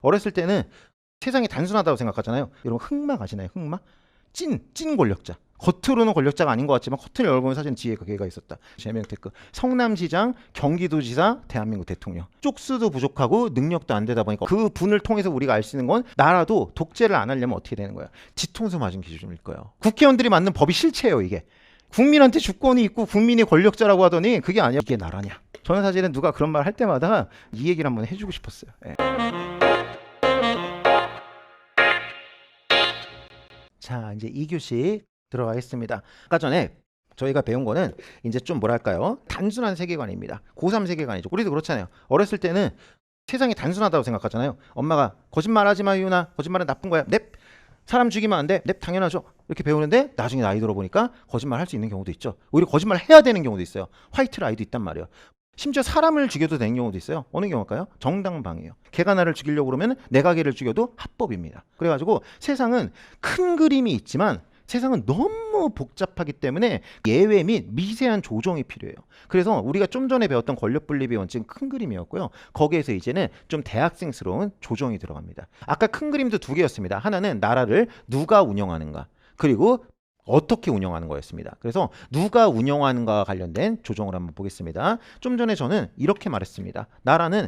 어렸을 때는 세상이 단순하다고 생각하잖아요. 여러분 흑마 아시나요? 흑마? 찐 권력자. 겉으로는 권력자가 아닌 것 같지만 커튼을 열어보면 사실 뒤에 그 걔가 있었다. 제명테크. 성남시장, 경기도지사, 대한민국 대통령. 쪽수도 부족하고 능력도 안 되다 보니까 그 분을 통해서 우리가 알 수 있는 건 나라도 독재를 안 하려면 어떻게 되는 거야? 뒤통수 맞은 기준일 거예요. 국회의원들이 만든 법이 실체예요 이게. 국민한테 주권이 있고 국민이 권력자라고 하더니 그게 아니야. 이게 나라냐? 저는 사실은 누가 그런 말 할 때마다 이 얘기를 한번 해주고 싶었어요. 예. 자, 이제 2교시 들어가겠습니다. 아까 전에 저희가 배운 거는 이제 좀 뭐랄까요? 단순한 세계관입니다. 고3 세계관이죠. 우리도 그렇잖아요. 어렸을 때는 세상이 단순하다고 생각하잖아요. 엄마가 거짓말하지 마, 유나. 거짓말은 나쁜 거야. 넵. 사람 죽이면 안 돼. 넵, 당연하죠. 이렇게 배우는데 나중에 나이 들어보니까 거짓말 할 수 있는 경우도 있죠. 오히려 거짓말 해야 되는 경우도 있어요. 화이트 라이도 있단 말이에요. 심지어 사람을 죽여도 되는 경우도 있어요. 어느 경우일까요? 정당방위예요. 걔가 나를 죽이려고 그러면 내가 걔를 죽여도 합법입니다. 그래가지고 세상은 큰 그림이 있지만 세상은 너무 복잡하기 때문에 예외 및 미세한 조정이 필요해요. 그래서 우리가 좀 전에 배웠던 권력분립의 원칙은 큰 그림이었고요. 거기에서 이제는 좀 대학생스러운 조정이 들어갑니다. 아까 큰 그림도 두 개였습니다. 하나는 나라를 누가 운영하는가, 그리고 어떻게 운영하는 거였습니다. 그래서 누가 운영하는가와 관련된 조정을 한번 보겠습니다. 좀 전에 저는 이렇게 말했습니다. 나라는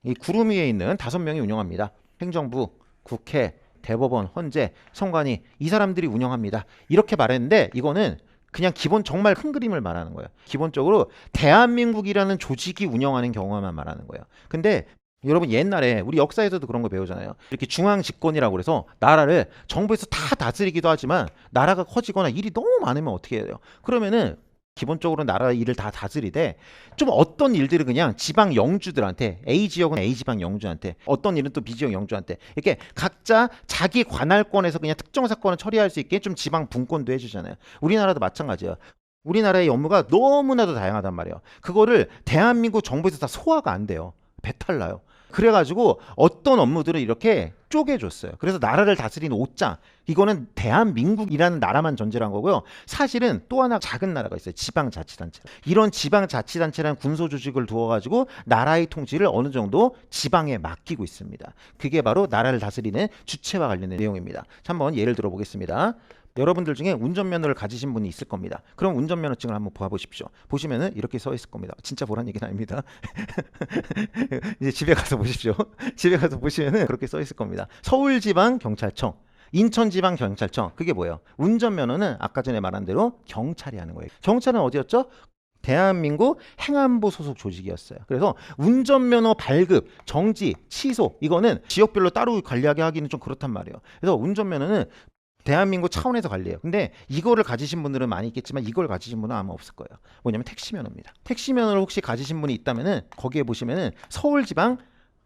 이 구름 위에 있는 5명이 운영합니다. 행정부, 국회, 대법원, 헌재, 선관위, 이 사람들이 운영합니다. 이렇게 말했는데 이거는 그냥 기본 정말 큰 그림을 말하는 거예요. 기본적으로 대한민국이라는 조직이 운영하는 경우만 말하는 거예요. 근데 여러분 옛날에 우리 역사에서도 그런 거 배우잖아요. 이렇게 중앙 집권이라고 그래서 나라를 정부에서 다 다스리기도 하지만 나라가 커지거나 일이 너무 많으면 어떻게 해야 돼요? 그러면은 기본적으로 나라 일을 다 다스리되 좀 어떤 일들은 그냥 지방 영주들한테, A 지역은 A 지방 영주한테, 어떤 일은 또 B 지역 영주한테 이렇게 각자 자기 관할권에서 그냥 특정 사건을 처리할 수 있게 좀 지방 분권도 해주잖아요. 우리나라도 마찬가지예요. 우리나라의 업무가 너무나도 다양하단 말이에요. 그거를 대한민국 정부에서 다 소화가 안 돼요. 배탈 나요. 그래가지고 어떤 업무들을 이렇게 쪼개줬어요. 그래서 나라를 다스리는 오자, 이거는 대한민국이라는 나라만 전제한 거고요. 사실은 또 하나 작은 나라가 있어요. 지방자치단체. 이런 지방자치단체라는 군소조직을 두어가지고 나라의 통치를 어느 정도 지방에 맡기고 있습니다. 그게 바로 나라를 다스리는 주체와 관련된 내용입니다. 자, 한번 예를 들어 보겠습니다. 여러분들 중에 운전면허를 가지신 분이 있을 겁니다. 그럼 운전면허증을 한번 봐보십시오. 보시면은 이렇게 써 있을 겁니다. 진짜 보란 얘기는 아닙니다. 이제 집에 가서 보십시오. 집에 가서 보시면은 그렇게 써 있을 겁니다. 서울지방경찰청, 인천지방경찰청, 그게 뭐예요? 운전면허는 아까 전에 말한 대로 경찰이 하는 거예요. 경찰은 어디였죠? 대한민국 행안부 소속 조직이었어요. 그래서 운전면허 발급, 정지, 취소, 이거는 지역별로 따로 관리하게 하기는 좀 그렇단 말이에요. 그래서 운전면허는 대한민국 차원에서 관리해요. 근데 이거를 가지신 분들은 많이 있겠지만 이걸 가지신 분은 아마 없을 거예요. 뭐냐면 택시면허입니다. 택시면허를 혹시 가지신 분이 있다면은 거기에 보시면은 서울지방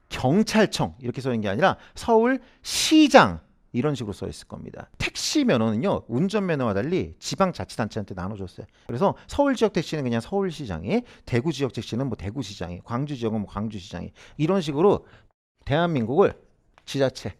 경찰청 이렇게 써 있는 게 아니라 서울시장 이런 식으로 써 있을 겁니다. 택시 면허는요, 운전면허와 달리 지방자치단체한테 나눠줬어요. 그래서 서울 지역 택시는 그냥 서울시장이, 대구 지역 택시는 뭐 대구시장이, 광주 지역은 뭐 광주시장이, 이런 식으로 대한민국을 지자체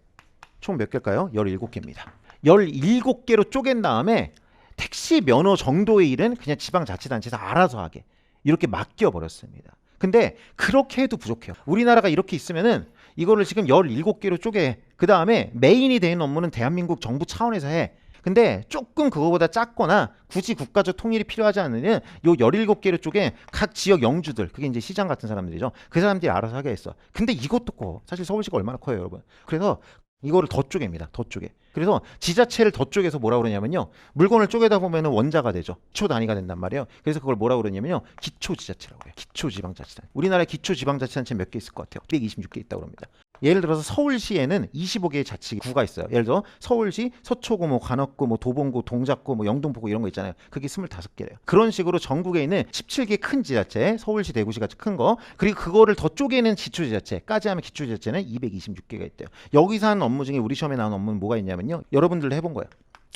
총 몇 개일까요? 17개입니다. 17개로 쪼갠 다음에 택시 면허 정도의 일은 그냥 지방자치단체에서 알아서 하게 이렇게 맡겨버렸습니다. 근데 그렇게 해도 부족해요. 우리나라가 이렇게 있으면은 이거를 지금 17개로 쪼개. 그 다음에 메인이 되는 업무는 대한민국 정부 차원에서 해. 근데 조금 그거보다 작거나 굳이 국가적 통일이 필요하지 않으면 요 17개로 쪼개 각 지역 영주들, 그게 이제 시장 같은 사람들이죠. 그 사람들이 알아서 하게 했어. 근데 이것도 커. 사실 서울시가 얼마나 커요, 여러분. 그래서 이거를 더 쪼갭니다. 더 쪼개. 그래서 지자체를 더 쪼개서 뭐라 그러냐면요, 물건을 쪼개다 보면은 원자가 되죠. 초 단위가 된단 말이에요. 그래서 그걸 뭐라 그러냐면요, 기초지자체라고 해요. 기초지방자치단체. 우리나라에 기초지방자치단체 몇 개 있을 것 같아요? 126개 있다고 합니다. 예를 들어서 서울시에는 25개의 자치구가 있어요. 예를 들어 서울시 서초구, 뭐 관악구, 뭐 도봉구, 동작구, 뭐 영등포구 이런 거 있잖아요. 그게 25개래요. 그런 식으로 전국에 있는 17개 큰 지자체, 서울시, 대구시 같이 큰 거, 그리고 그거를 더 쪼개는 기초지자체까지 하면 기초지자체는 226개가 있대요. 여기서 하는 업무 중에 우리 시험에 나온 업무는 뭐가 있냐면요, 여러분들도 해본 거예요.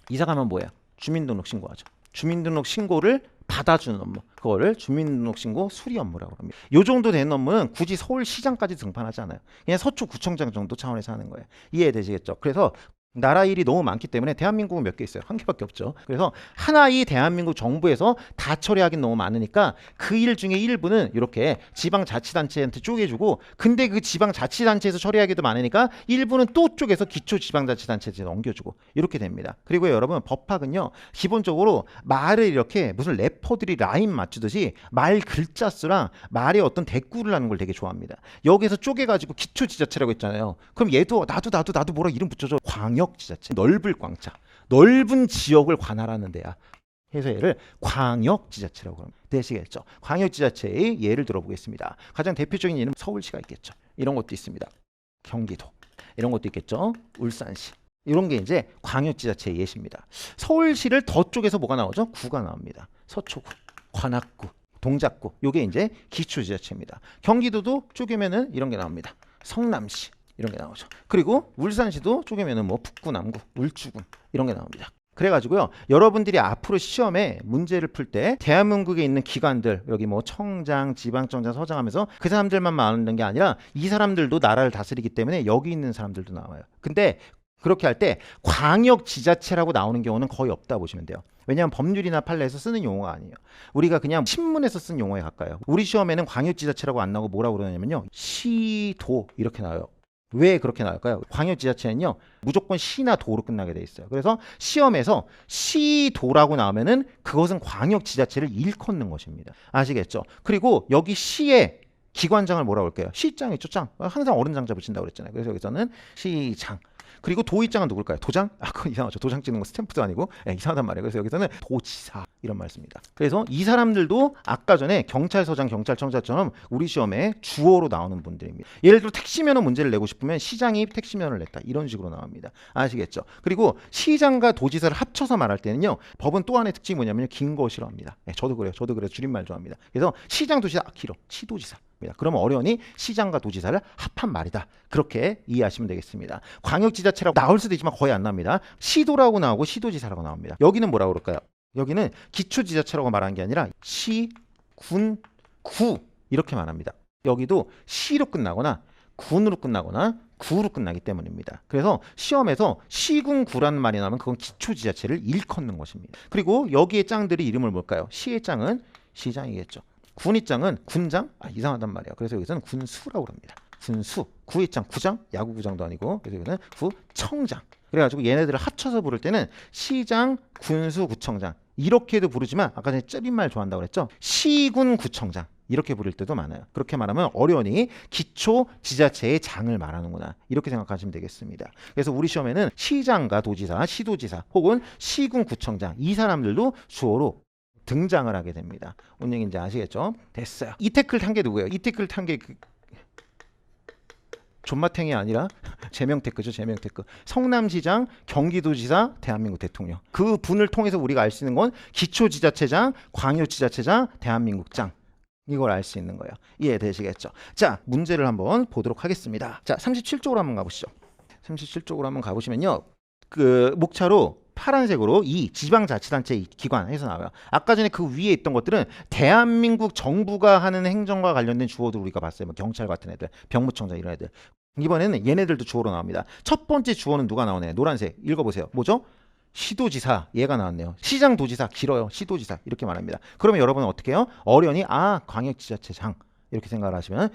이사 가면 뭐예요? 주민등록 신고하죠. 주민등록 신고를 받아주는 업무, 그거를 주민등록신고 수리 업무라고 합니다. 이 정도 되는 업무는 굳이 서울시장까지 등판하지 않아요. 그냥 서초구청장 정도 차원에서 하는 거예요. 이해되시겠죠? 그래서 나라 일이 너무 많기 때문에 대한민국은 몇 개 있어요. 한 개밖에 없죠. 그래서 하나의 대한민국 정부에서 다 처리하긴 너무 많으니까 그 일 중에 일부는 이렇게 지방자치단체한테 쪼개주고, 근데 그 지방자치단체에서 처리하기도 많으니까 일부는 또 쪼개서 기초지방자치단체에 넘겨주고 이렇게 됩니다. 그리고 여러분, 법학은요 기본적으로 말을 이렇게 무슨 래퍼들이 라임 맞추듯이 말 글자 수랑 말의 어떤 대꾸를 하는 걸 되게 좋아합니다. 여기서 쪼개가지고 기초지자체라고 했잖아요. 그럼 얘도 나도 뭐라 이름 붙여줘. 광역지자체, 넓을 광자, 넓은 지역을 관할하는 데야. 해서 얘를 광역지자체라고 합니다. 되시겠죠? 광역지자체의 예를 들어보겠습니다. 가장 대표적인 예는 서울시가 있겠죠. 이런 것도 있습니다. 경기도 이런 것도 있겠죠. 울산시 이런 게 이제 광역지자체의 예시입니다. 서울시를 더 쪽에서 뭐가 나오죠? 구가 나옵니다. 서초구, 관악구, 동작구. 요게 이제 기초지자체입니다. 경기도도 쪼개면은 이런 게 나옵니다. 성남시 이런 게 나오죠. 그리고 울산시도 쪼개면은 뭐 북구, 남구, 울주군 이런 게 나옵니다. 그래가지고요, 여러분들이 앞으로 시험에 문제를 풀 때 대한민국에 있는 기관들, 여기 뭐 청장, 지방청장, 서장 하면서 그 사람들만 말하는 게 아니라 이 사람들도 나라를 다스리기 때문에 여기 있는 사람들도 나와요. 근데 그렇게 할 때 광역지자체라고 나오는 경우는 거의 없다 보시면 돼요. 왜냐하면 법률이나 판례에서 쓰는 용어가 아니에요. 우리가 그냥 신문에서 쓴 용어에 가까워요. 우리 시험에는 광역지자체라고 안 나오고 뭐라고 그러냐면요, 시도 이렇게 나와요. 왜 그렇게 나올까요? 광역지자체는요 무조건 시나 도로 끝나게 돼 있어요. 그래서 시험에서 시도라고 나오면은 그것은 광역지자체를 일컫는 것입니다. 아시겠죠? 그리고 여기 시의 기관장을 뭐라고 할까요? 시장 있죠? 장. 항상 어른 장자 붙인다고 그랬잖아요. 그래서 여기서는 시장. 그리고 도의장은 누굴까요? 도장? 그건 이상하죠. 도장 찍는 거 스탬프도 아니고 이상하단 말이에요. 그래서 여기서는 도지사 이런 말 씁니다. 그래서 이 사람들도 아까 전에 경찰서장, 경찰청장처럼 우리 시험에 주어로 나오는 분들입니다. 예를 들어 택시면허 문제를 내고 싶으면 시장이 택시면허를 냈다 이런 식으로 나옵니다. 아시겠죠? 그리고 시장과 도지사를 합쳐서 말할 때는요, 법은 또 하나의 특징이 뭐냐면 긴 거 싫어합니다. 저도 그래요. 저도 그래서 줄임말 좋아합니다. 그래서 시장, 도지사 길어. 시도지사. 그러면 어려우니 시장과 도지사를 합한 말이다. 그렇게 이해하시면 되겠습니다. 광역지자체라고 나올 수도 있지만 거의 안 나옵니다. 시도라고 나오고 시도지사라고 나옵니다. 여기는 뭐라고 그럴까요? 여기는 기초지자체라고 말하는 게 아니라 시, 군, 구 이렇게 말합니다. 여기도 시로 끝나거나 군으로 끝나거나 구로 끝나기 때문입니다. 그래서 시험에서 시군 구라는 말이 나오면 그건 기초지자체를 일컫는 것입니다. 그리고 여기에 짱들이 이름을 뭘까요? 시의 짱은 시장이겠죠. 군의 짱은 군장? 이상하단 말이에요. 그래서 여기서는 군수라고 합니다. 군수. 구의 짱, 구장? 야구구장도 아니고. 그래서 여기는 구청장. 그래가지고 얘네들을 합쳐서 부를 때는 시장, 군수, 구청장 이렇게도 부르지만 아까 전에 쩌린말 좋아한다고 그랬죠? 시군, 구청장 이렇게 부를 때도 많아요. 그렇게 말하면 어려우니 기초지자체의 장을 말하는구나 이렇게 생각하시면 되겠습니다. 그래서 우리 시험에는 시장과 도지사, 시도지사 혹은 시군, 구청장 이 사람들도 주어로 등장을 하게 됩니다. 뭔 얘기인지 아시겠죠? 됐어요. 이 태클 탄 게 누구예요? 이 태클 탄 게 존맛탱이 아니라 제명테크죠. 제명테크. 성남시장, 경기도지사, 대한민국 대통령. 그 분을 통해서 우리가 알 수 있는 건 기초지자체장, 광역지자체장, 대한민국장. 이걸 알 수 있는 거예요. 이해되시겠죠? 자, 문제를 한번 보도록 하겠습니다. 자, 37쪽으로 한번 가보시죠. 37쪽으로 한번 가보시면요, 그 목차로 파란색으로 이 지방자치단체 기관 해서 나와요. 아까 전에 그 위에 있던 것들은 대한민국 정부가 하는 행정과 관련된 주어들 우리가 봤어요. 뭐 경찰 같은 애들, 병무청장 이런 애들. 이번에는 얘네들도 주어로 나옵니다. 첫 번째 주어는 누가 나오네? 노란색. 읽어보세요. 뭐죠? 시도지사. 얘가 나왔네요. 시장, 도지사 길어요. 시도지사 이렇게 말합니다. 그러면 여러분은 어떻게 해요? 어련히 광역지자체장 이렇게 생각을 하시면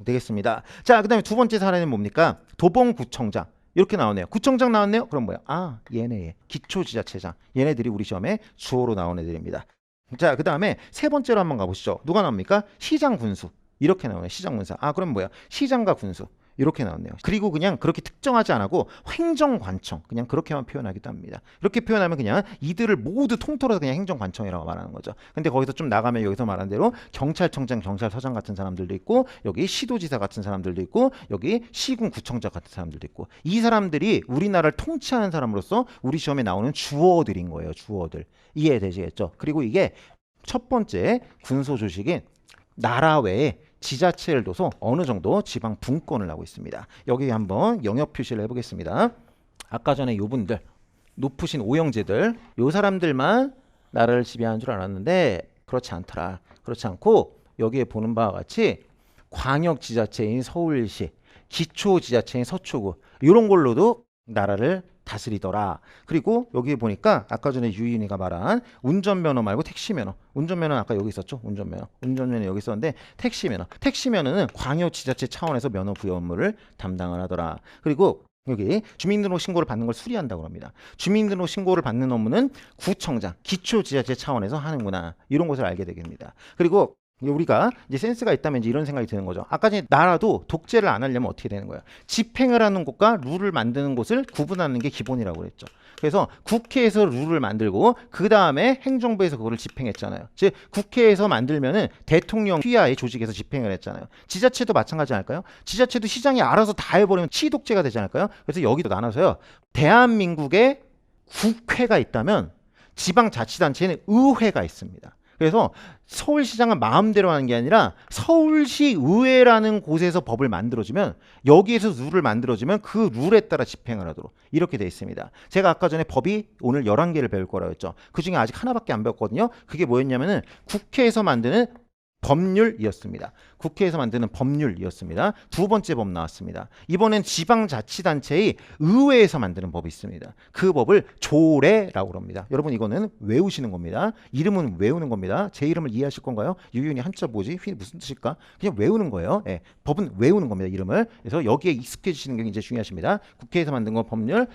되겠습니다. 자, 그 다음에 두 번째 사례는 뭡니까? 도봉구청장. 이렇게 나오네요. 구청장 나왔네요. 그럼 뭐야? 얘네 기초지자체장. 얘네들이 우리 시험에 주어로 나온 애들입니다. 자, 그 다음에 세 번째로 한번 가보시죠. 누가 나옵니까? 시장, 군수. 이렇게 나오네요. 시장, 군수. 그럼 뭐야? 시장과 군수. 이렇게 나왔네요. 그리고 그냥 그렇게 특정하지 않고 행정관청 그냥 그렇게만 표현하기도 합니다. 이렇게 표현하면 그냥 이들을 모두 통틀어서 그냥 행정관청이라고 말하는 거죠. 근데 거기서 좀 나가면 여기서 말한 대로 경찰청장, 경찰서장 같은 사람들도 있고 여기 시도지사 같은 사람들도 있고 여기 시군 구청장 같은 사람들도 있고 이 사람들이 우리나라를 통치하는 사람으로서 우리 시험에 나오는 주어들인 거예요. 주어들. 이해되시겠죠? 그리고 이게 첫 번째 군소조직인 나라 외에 지자체를 둬서 어느 정도 지방 분권을 하고 있습니다. 여기 한번 영역 표시를 해보겠습니다. 아까 전에 요분들 높으신 오형제들 요 사람들만 나라를 지배하는 줄 알았는데 그렇지 않더라. 그렇지 않고 여기에 보는 바와 같이 광역지자체인 서울시, 기초지자체인 서초구 이런 걸로도 나라를 다스리더라. 그리고 여기 보니까 아까 전에 유인이가 말한 운전면허 말고 택시면허. 운전면허는 아까 여기 있었죠. 운전면허 여기 있었는데 택시면허는 광역지자체 차원에서 면허 부여 업무를 담당을 하더라. 그리고 여기 주민등록 신고를 받는 걸 수리한다고 합니다. 주민등록 신고를 받는 업무는 구청장, 기초지자체 차원에서 하는구나. 이런 것을 알게 되겠습니다. 그리고 우리가 이제 센스가 있다면 이제 이런 생각이 드는 거죠. 아까 전에 나라도 독재를 안 하려면 어떻게 되는 거예요? 집행을 하는 곳과 룰을 만드는 곳을 구분하는 게 기본이라고 그랬죠. 그래서 국회에서 룰을 만들고 그 다음에 행정부에서 그거를 집행했잖아요. 즉 국회에서 만들면은 대통령 휘하의 조직에서 집행을 했잖아요. 지자체도 마찬가지 아닐까요? 지자체도 시장이 알아서 다 해버리면 치독재가 되지 않을까요? 그래서 여기도 나눠서요. 대한민국에 국회가 있다면 지방자치단체에는 의회가 있습니다. 그래서 서울시장은 마음대로 하는 게 아니라 서울시의회라는 곳에서 법을 만들어주면 여기에서 룰을 만들어주면 그 룰에 따라 집행을 하도록 이렇게 돼 있습니다. 제가 아까 전에 법이 오늘 11개를 배울 거라고 했죠. 그중에 아직 하나밖에 안 배웠거든요. 그게 뭐였냐면은 국회에서 만드는 법률이었습니다. 국회에서 만드는 법률이었습니다. 두 번째 법 나왔습니다. 이번엔 지방자치단체의 의회에서 만드는 법이 있습니다. 그 법을 조례라고 합니다. 여러분 이거는 외우시는 겁니다. 이름은 외우는 겁니다. 제 이름을 이해하실 건가요? 유윤이 한자 뭐지? 무슨 뜻일까? 그냥 외우는 거예요. 예, 법은 외우는 겁니다. 이름을. 그래서 여기에 익숙해지시는 게 굉장히 중요하십니다. 국회에서 만든 건 법률,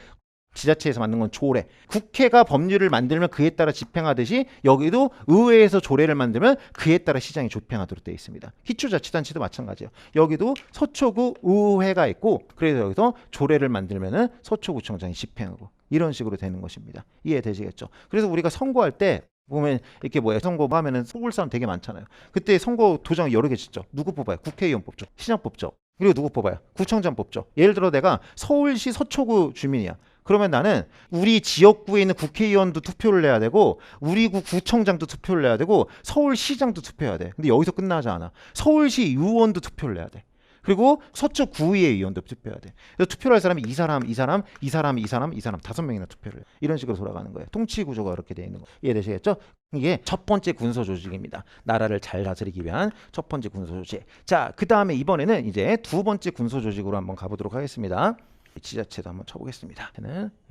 지자체에서 만든 건 조례. 국회가 법률을 만들면 그에 따라 집행하듯이 여기도 의회에서 조례를 만들면 그에 따라 시장이 집행하도록 되어 있습니다. 기초자치단체도 마찬가지예요. 여기도 서초구 의회가 있고 그래서 여기서 조례를 만들면은 서초구청장이 집행하고 이런 식으로 되는 것입니다. 이해되시겠죠? 그래서 우리가 선거할 때 보면 이렇게 뭐야 선거 하면은 뽑을 사람 되게 많잖아요. 그때 선거 도장 여러 개 짓죠. 누구 뽑아요? 국회의원 뽑죠. 시장 뽑죠. 그리고 누구 뽑아요? 구청장 뽑죠. 예를 들어 내가 서울시 서초구 주민이야. 그러면 나는 우리 지역구에 있는 국회의원도 투표를 해야 되고 우리 구청장도 투표를 해야 되고 서울시장도 투표해야 돼. 근데 여기서 끝나지 않아. 서울시 의원도 투표를 해야 돼. 그리고 서초구의회 의원도 투표해야 돼. 그래서 투표를 할 사람이 이 사람 5명이나 투표를 해. 이런 식으로 돌아가는 거예요. 통치 구조가 그렇게 되어 있는 거예요. 이해되시겠죠? 이게 첫 번째 군소 조직입니다. 나라를 잘 다스리기 위한 첫 번째 군소 조직. 자, 그 다음에 이번에는 이제 두 번째 군소 조직으로 한번 가보도록 하겠습니다. 지자체도 한번 쳐보겠습니다.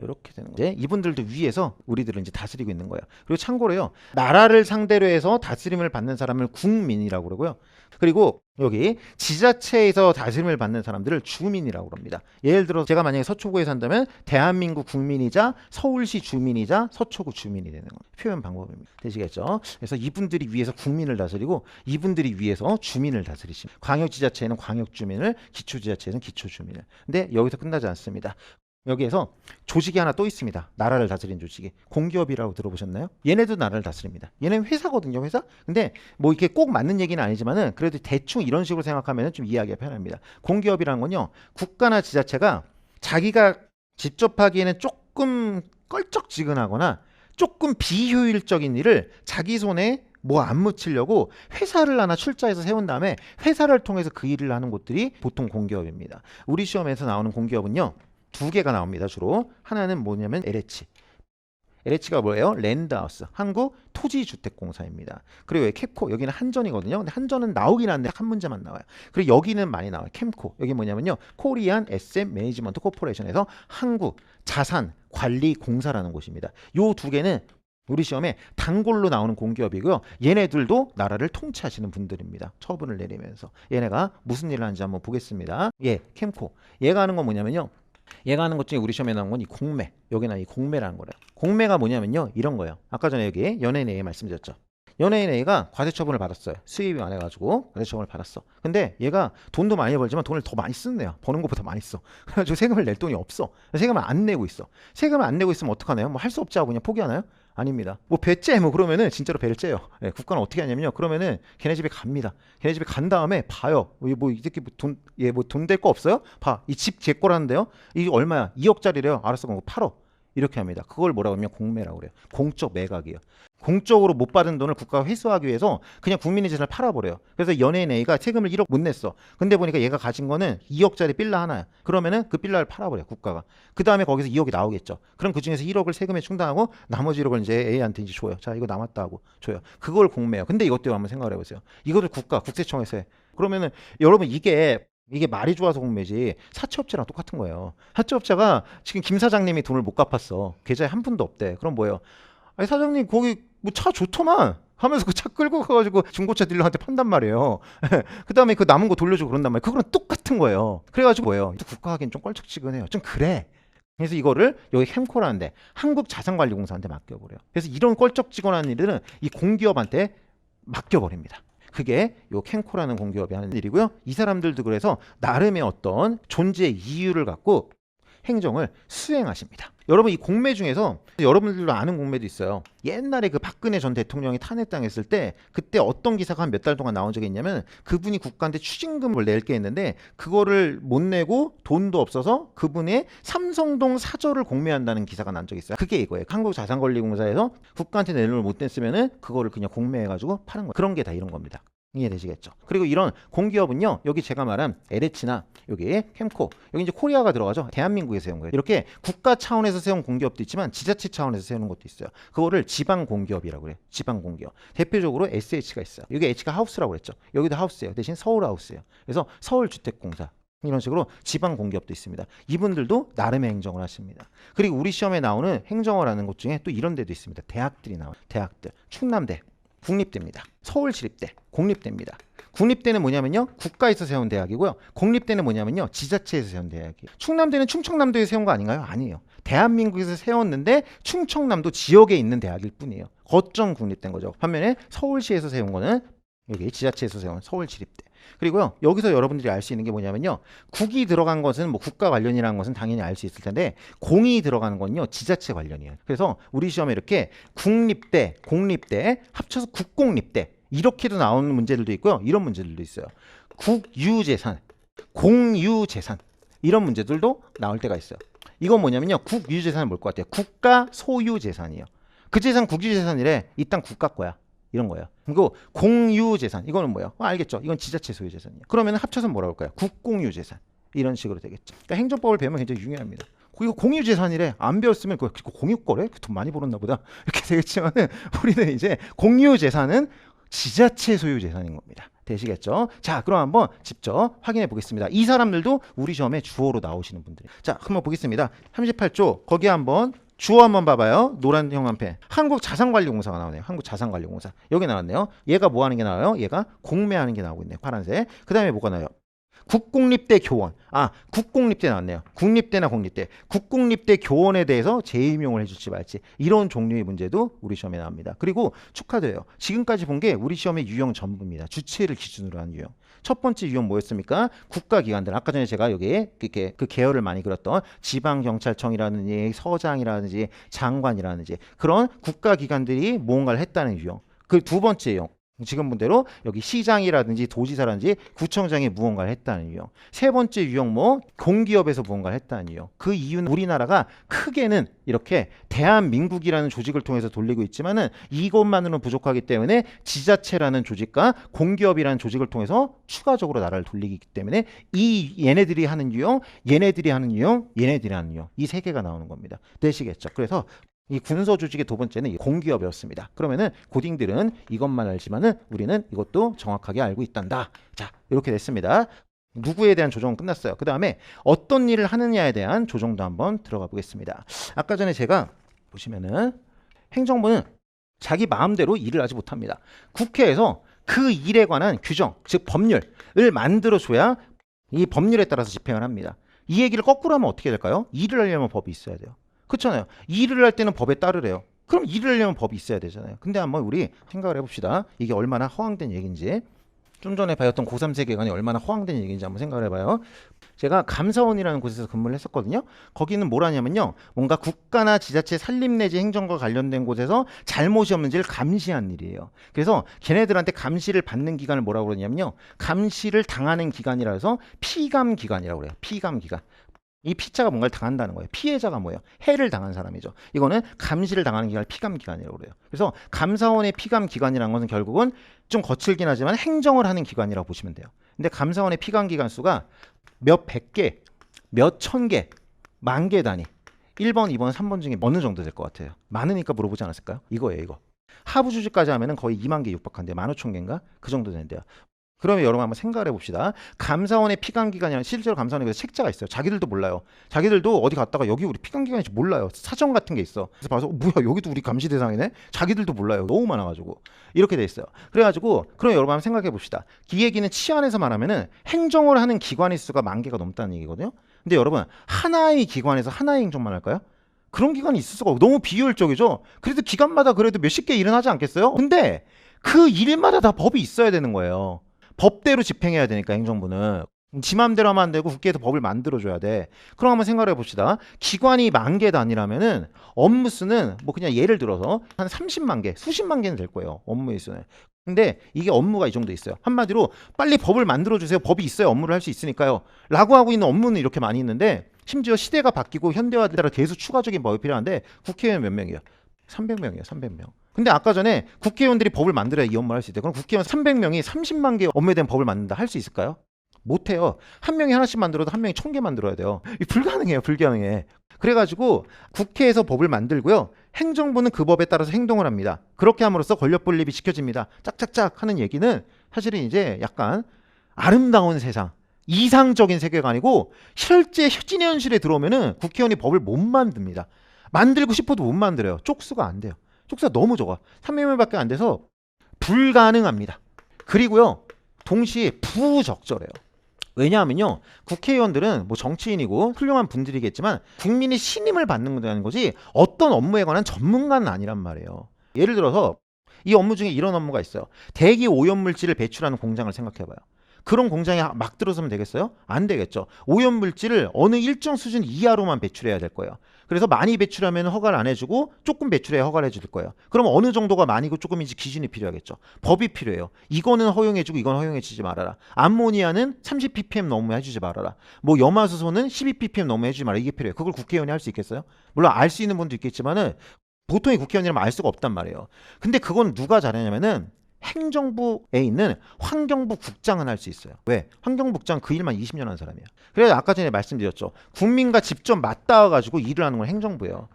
이렇게 되는 거예요. 이분들도 위에서 우리들을 이제 다스리고 있는 거예요. 그리고 참고로요, 나라를 상대로 해서 다스림을 받는 사람을 국민이라고 그러고요. 그리고 여기 지자체에서 다스림을 받는 사람들을 주민이라고 합니다. 예를 들어 제가 만약에 서초구에 산다면 대한민국 국민이자 서울시 주민이자 서초구 주민이 되는 거예요. 표현 방법입니다. 되시겠죠? 그래서 이분들이 위에서 국민을 다스리고 이분들이 위에서 주민을 다스리십니다. 광역지자체에는 광역주민을, 기초지자체에는 기초주민을. 근데 여기서 끝나지 않습니다. 여기에서 조직이 하나 또 있습니다. 나라를 다스리는 조직이. 공기업이라고 들어보셨나요? 얘네도 나라를 다스립니다. 얘네는 회사거든요, 회사. 근데 뭐 이렇게 꼭 맞는 얘기는 아니지만은 그래도 대충 이런 식으로 생각하면 좀 이해하기가 편합니다. 공기업이라는 건요, 국가나 지자체가 자기가 직접 하기에는 조금 껄쩍지근하거나 조금 비효율적인 일을 자기 손에 뭐 안 묻히려고 회사를 하나 출자해서 세운 다음에 회사를 통해서 그 일을 하는 곳들이 보통 공기업입니다. 우리 시험에서 나오는 공기업은요, 두 개가 나옵니다. 주로 하나는 뭐냐면 LH. LH가 뭐예요? 랜드하우스, 한국토지주택공사입니다. 그리고 캡코, 여기는 한전이거든요. 근데 한전은 나오긴 하는데 한 문제만 나와요. 그리고 여기는 많이 나와요. 캠코, 여기 뭐냐면요, 코리안 SM 매니지먼트 코퍼레이션에서 한국자산관리공사라는 곳입니다. 요 두 개는 우리 시험에 단골로 나오는 공기업이고요. 얘네들도 나라를 통치하시는 분들입니다. 처분을 내리면서. 얘네가 무슨 일을 하는지 한번 보겠습니다. 캠코. 얘가 하는 건 뭐냐면요, 얘가 하는 것 중에 우리 시험에 나온 건 이 공매. 여기나 이 공매라는 거래요. 공매가 뭐냐면요, 이런 거예요. 아까 전에 여기 연예인 A 말씀드렸죠. 연예인 A가 과세처분을 받았어요. 수입이 안 해가지고 과세처분을 받았어. 근데 얘가 돈도 많이 벌지만 돈을 더 많이 쓰는 애야. 버는 것보다 많이 써. 그래가지고 세금을 낼 돈이 없어. 세금을 안 내고 있어. 세금을 안 내고 있으면 어떡하나요? 뭐 할 수 없지 하고 그냥 포기하나요? 아닙니다. 뭐 배째 뭐 그러면은 진짜로 배를 째요. 국가는 어떻게 하냐면요, 그러면은 걔네 집에 갑니다. 걔네 집에 간 다음에 봐요. 뭐 이 새끼 돈 될 거 없어요? 봐. 이 집 제 거라는데요. 이게 얼마야? 2억짜리래요. 알았어, 그럼 팔어. 이렇게 합니다. 그걸 뭐라고 하면 공매라고 그래요. 공적 매각이에요. 공적으로 못 받은 돈을 국가가 회수하기 위해서 그냥 국민의 재산을 팔아버려요. 그래서 연예인 A가 세금을 1억 못 냈어. 근데 보니까 얘가 가진 거는 2억짜리 빌라 하나야. 그러면은 그 빌라를 팔아버려요, 국가가. 그 다음에 거기서 2억이 나오겠죠. 그럼 그 중에서 1억을 세금에 충당하고 나머지 1억을 이제 A한테 이제 줘요. 자, 이거 남았다 하고 줘요. 그걸 공매요. 근데 이것도 한번 생각을 해보세요. 이거를 국세청에서 해. 그러면은 여러분 이게 이게 말이 좋아서 공매지 사채업체랑 똑같은 거예요. 사채업체가 지금 김 사장님이 돈을 못 갚았어. 계좌에 한 푼도 없대. 그럼 뭐예요? 아니 사장님 거기 뭐 차 좋더만 하면서 그 차 끌고 가가지고 중고차 딜러한테 판단 말이에요. 그 다음에 그 남은 거 돌려주고 그런단 말이에요. 그거랑 똑같은 거예요. 그래가지고 뭐예요? 국가 하기엔 좀 껄쩍지근해요. 좀 그래. 그래서 이거를 여기 캠코라는데 한국자산관리공사한테 맡겨버려요. 그래서 이런 껄쩍지근한 일들은 이 공기업한테 맡겨버립니다. 그게 요 캠코라는 공기업이 하는 일이고요. 이 사람들도 그래서 나름의 어떤 존재 이유를 갖고 행정을 수행하십니다. 여러분 이 공매 중에서 여러분들도 아는 공매도 있어요. 옛날에 그 박근혜 전 대통령이 탄핵당했을 때 그때 어떤 기사가 한 몇 달 동안 나온 적이 있냐면 그분이 국가한테 추징금을 낼 게 있는데 그거를 못 내고 돈도 없어서 그분의 삼성동 사저를 공매한다는 기사가 난 적이 있어요. 그게 이거예요. 한국자산관리공사에서 국가한테 낼 돈을 못 냈으면은 그거를 그냥 공매해가지고 파는 거예요. 그런 게 다 이런 겁니다. 이해되시겠죠? 그리고 이런 공기업은요, 여기 제가 말한 LH나 여기 캠코, 여기 이제 코리아가 들어가죠. 대한민국에 세운 거예요. 이렇게 국가 차원에서 세운 공기업도 있지만 지자체 차원에서 세우는 것도 있어요. 그거를 지방 공기업이라고 그래요. 지방 공기업. 대표적으로 SH가 있어요. 여기 H가 하우스라고 그랬죠. 여기도 하우스예요. 대신 서울 하우스예요. 그래서 서울주택공사. 이런 식으로 지방 공기업도 있습니다. 이분들도 나름의 행정을 하십니다. 그리고 우리 시험에 나오는 행정을 하는 곳 중에 또 이런 데도 있습니다. 대학들이 나와요. 대학들. 충남대. 국립대입니다. 서울시립대, 공립대입니다. 국립대는 뭐냐면요, 국가에서 세운 대학이고요. 공립대는 뭐냐면요, 지자체에서 세운 대학이에요. 충남대는 충청남도에 세운 거 아닌가요? 아니에요. 대한민국에서 세웠는데 충청남도 지역에 있는 대학일 뿐이에요. 거점 국립대인 거죠. 반면에 서울시에서 세운 거는 여기 지자체에서 세운 서울시립대. 그리고요, 여기서 여러분들이 알 수 있는 게 뭐냐면요, 국이 들어간 것은 뭐 국가 관련이라는 것은 당연히 알 수 있을 텐데 공이 들어가는 건요 지자체 관련이에요. 그래서 우리 시험에 이렇게 국립대, 공립대 합쳐서 국공립대 이렇게도 나오는 문제들도 있고요, 이런 문제들도 있어요. 국유재산, 공유재산 이런 문제들도 나올 때가 있어요. 이건 뭐냐면요, 국유재산은 뭘 것 같아요? 국가 소유재산이에요. 그 재산 국유재산이래. 이 땅 국가 거야. 이런 거예요. 그리고 공유재산 이거는 뭐예요? 알겠죠? 이건 지자체 소유재산이에요. 그러면 합쳐서 뭐라고 할까요? 국공유재산 이런 식으로 되겠죠. 그러니까 행정법을 배우면 굉장히 중요합니다. 이거 공유재산이래. 안 배웠으면 그거 공유거래? 돈 많이 벌었나 보다 이렇게 되겠지만은 우리는 이제 공유재산은 지자체 소유재산인 겁니다. 되시겠죠? 자, 그럼 한번 직접 확인해 보겠습니다. 이 사람들도 우리 시험에 주어로 나오시는 분들이에요. 자, 한번 보겠습니다. 38조 거기 한번 주어 한번 봐봐요. 노란 형광펜. 한국자산관리공사가 나오네요. 한국자산관리공사. 여기 나왔네요. 얘가 뭐 하는 게 나와요? 얘가 공매하는 게 나오고 있네요. 파란색. 그 다음에 뭐가 나와요? 국공립대 교원. 아, 국공립대 나왔네요. 국립대나 공립대. 국공립대 교원에 대해서 재임용을 해줄지 말지. 이런 종류의 문제도 우리 시험에 나옵니다. 그리고 축하드려요. 지금까지 본 게 우리 시험의 유형 전부입니다. 주체를 기준으로 한 유형. 첫 번째 유형 뭐였습니까? 국가기관들. 아까 전에 제가 여기에 이렇게 그 계열을 많이 그렸던 지방경찰청이라든지 서장이라든지 장관이라든지 그런 국가기관들이 무언가를 했다는 유형. 그 두 번째 유형. 지금 본대로 여기 시장이라든지 도지사라든지 구청장이 무언가를 했다는 유형. 세 번째 유형 뭐 공기업에서 무언가를 했다는 유형. 그 이유는 우리나라가 크게는 이렇게 대한민국이라는 조직을 통해서 돌리고 있지만은 이것만으로는 부족하기 때문에 지자체라는 조직과 공기업이라는 조직을 통해서 추가적으로 나라를 돌리기 때문에 이 얘네들이 하는 유형, 얘네들이 하는 유형, 얘네들이 하는 유형. 이 세 개가 나오는 겁니다. 되시겠죠? 그래서 이 군서 조직의 두 번째는 공기업이었습니다. 그러면은 고딩들은 이것만 알지만은 우리는 이것도 정확하게 알고 있단다. 자, 이렇게 됐습니다. 누구에 대한 조정은 끝났어요. 그 다음에 어떤 일을 하느냐에 대한 조정도 한번 들어가 보겠습니다. 아까 전에 제가 보시면은 행정부는 자기 마음대로 일을 하지 못합니다. 국회에서 그 일에 관한 규정, 즉 법률을 만들어줘야 이 법률에 따라서 집행을 합니다. 이 얘기를 거꾸로 하면 어떻게 될까요? 일을 하려면 법이 있어야 돼요. 그렇잖아요. 일을 할 때는 법에 따르래요. 그럼 일을 하려면 법이 있어야 되잖아요. 근데 한번 우리 생각을 해봅시다. 이게 얼마나 허황된 얘기인지. 좀 전에 봤던 고3 세계관이 얼마나 허황된 얘기인지 한번 생각을 해봐요. 제가 감사원이라는 곳에서 근무를 했었거든요. 거기는 뭘 하냐면요, 뭔가 국가나 지자체 산림 내지 행정과 관련된 곳에서 잘못이 없는지를 감시한 일이에요. 그래서 걔네들한테 감시를 받는 기관을 뭐라고 그러냐면요, 감시를 당하는 기관이라 해서 피감기관이라고 그래요. 피감기관. 이 피자가 뭔가를 당한다는 거예요. 피해자가 뭐예요? 해를 당한 사람이죠. 이거는 감시를 당하는 기관을 피감기관이라고 그래요. 그래서 감사원의 피감기관이라는 것은 결국은 좀 거칠긴 하지만 행정을 하는 기관이라고 보시면 돼요. 근데 감사원의 피감기관 수가 몇 백 개, 몇 천 개, 만 개 단위. 1번, 2번, 3번 중에 어느 정도 될 것 같아요? 많으니까 물어보지 않았을까요? 이거예요, 이거. 하부 주직까지 하면은 거의 2만 개 육박한데 15,000개인가? 그 정도 되는데요. 그러면 여러분 한번 생각을 해봅시다. 감사원의 피감기관이라는 실제로 감사원에 책자가 있어요. 자기들도 몰라요. 자기들도 어디 갔다가 여기 우리 피감기관인지 몰라요. 사정 같은 게 있어. 그래서 봐서 뭐야 여기도 우리 감시 대상이네. 자기들도 몰라요. 너무 많아가지고 이렇게 돼 있어요. 그래가지고 그럼 여러분 한번 생각해 봅시다. 이 얘기는 치안에서 말하면은 행정을 하는 기관의 수가 10,000개가 넘다는 얘기거든요. 근데 여러분 하나의 기관에서 하나의 행정만 할까요? 그런 기관이 있을 수가 없고 너무 비효율적이죠. 그래도 기관마다 그래도 몇십 개 일은 하지 않겠어요? 근데 그 일마다 다 법이 있어야 되는 거예요. 법대로 집행해야 되니까 행정부는 지 맘대로 하면 안 되고 국회에서 법을 만들어줘야 돼. 그럼 한번 생각해 봅시다. 기관이 10,000개 단위라면은 업무 수는 뭐 그냥 예를 들어서 한 30만 개, 수십만 개는 될 거예요. 업무의 수는. 근데 이게 업무가 이 정도 있어요. 한마디로 빨리 법을 만들어주세요. 법이 있어야 업무를 할 수 있으니까요. 라고 하고 있는 업무는 이렇게 많이 있는데 심지어 시대가 바뀌고 현대화에 따라 계속 추가적인 법이 필요한데 국회의원 몇 명이에요? 300명이에요. 300명. 근데 아까 전에 국회의원들이 법을 만들어야 이 업무를 할 수 있대요. 그럼 국회의원 300명이 30만 개 업무에 대한 법을 만든다 할 수 있을까요? 못해요. 한 명이 하나씩 만들어도 한 명이 1,000개 만들어야 돼요. 불가능해요. 불가능해. 그래가지고 국회에서 법을 만들고요. 행정부는 그 법에 따라서 행동을 합니다. 그렇게 함으로써 권력 분립이 지켜집니다. 짝짝짝 하는 얘기는 사실은 이제 약간 아름다운 세상, 이상적인 세계관이고 실제 현진의 현실에 들어오면은 국회의원이 법을 못 만듭니다. 만들고 싶어도 못 만들어요. 쪽수가 안 돼요. 쪽수가 너무 적아. 300명밖에 안 돼서 불가능합니다. 그리고요. 동시에 부적절해요. 왜냐하면요. 국회의원들은 뭐 정치인이고 훌륭한 분들이겠지만 국민의 신임을 받는 거지 어떤 업무에 관한 전문가는 아니란 말이에요. 예를 들어서 이 업무 중에 이런 업무가 있어요. 대기 오염물질을 배출하는 공장을 생각해봐요. 그런 공장에 막 들어서면 되겠어요? 안 되겠죠. 오염물질을 어느 일정 수준 이하로만 배출해야 될 거예요. 그래서 많이 배출하면 허가를 안 해주고 조금 배출해야 허가를 해줄 거예요. 그럼 어느 정도가 많이고 조금인지 기준이 필요하겠죠. 법이 필요해요. 이거는 허용해주고 이건 허용해주지 말아라. 암모니아는 30ppm 넘으면 해주지 말아라. 뭐 염화수소는 12ppm 넘으면 해주지 말아라. 이게 필요해요. 그걸 국회의원이 할 수 있겠어요? 물론 알 수 있는 분도 있겠지만은 보통의 국회의원이라면 알 수가 없단 말이에요. 근데 그건 누가 잘하냐면은 행정부에 있는 환경부 국장은 할 수 있어요. 왜? 환경부 국장 그 일만 20년 한 사람이야. 그래서 아까 전에 말씀드렸죠. 국민과 직접 맞닿아가지고 일을 하는 건 행정부예요.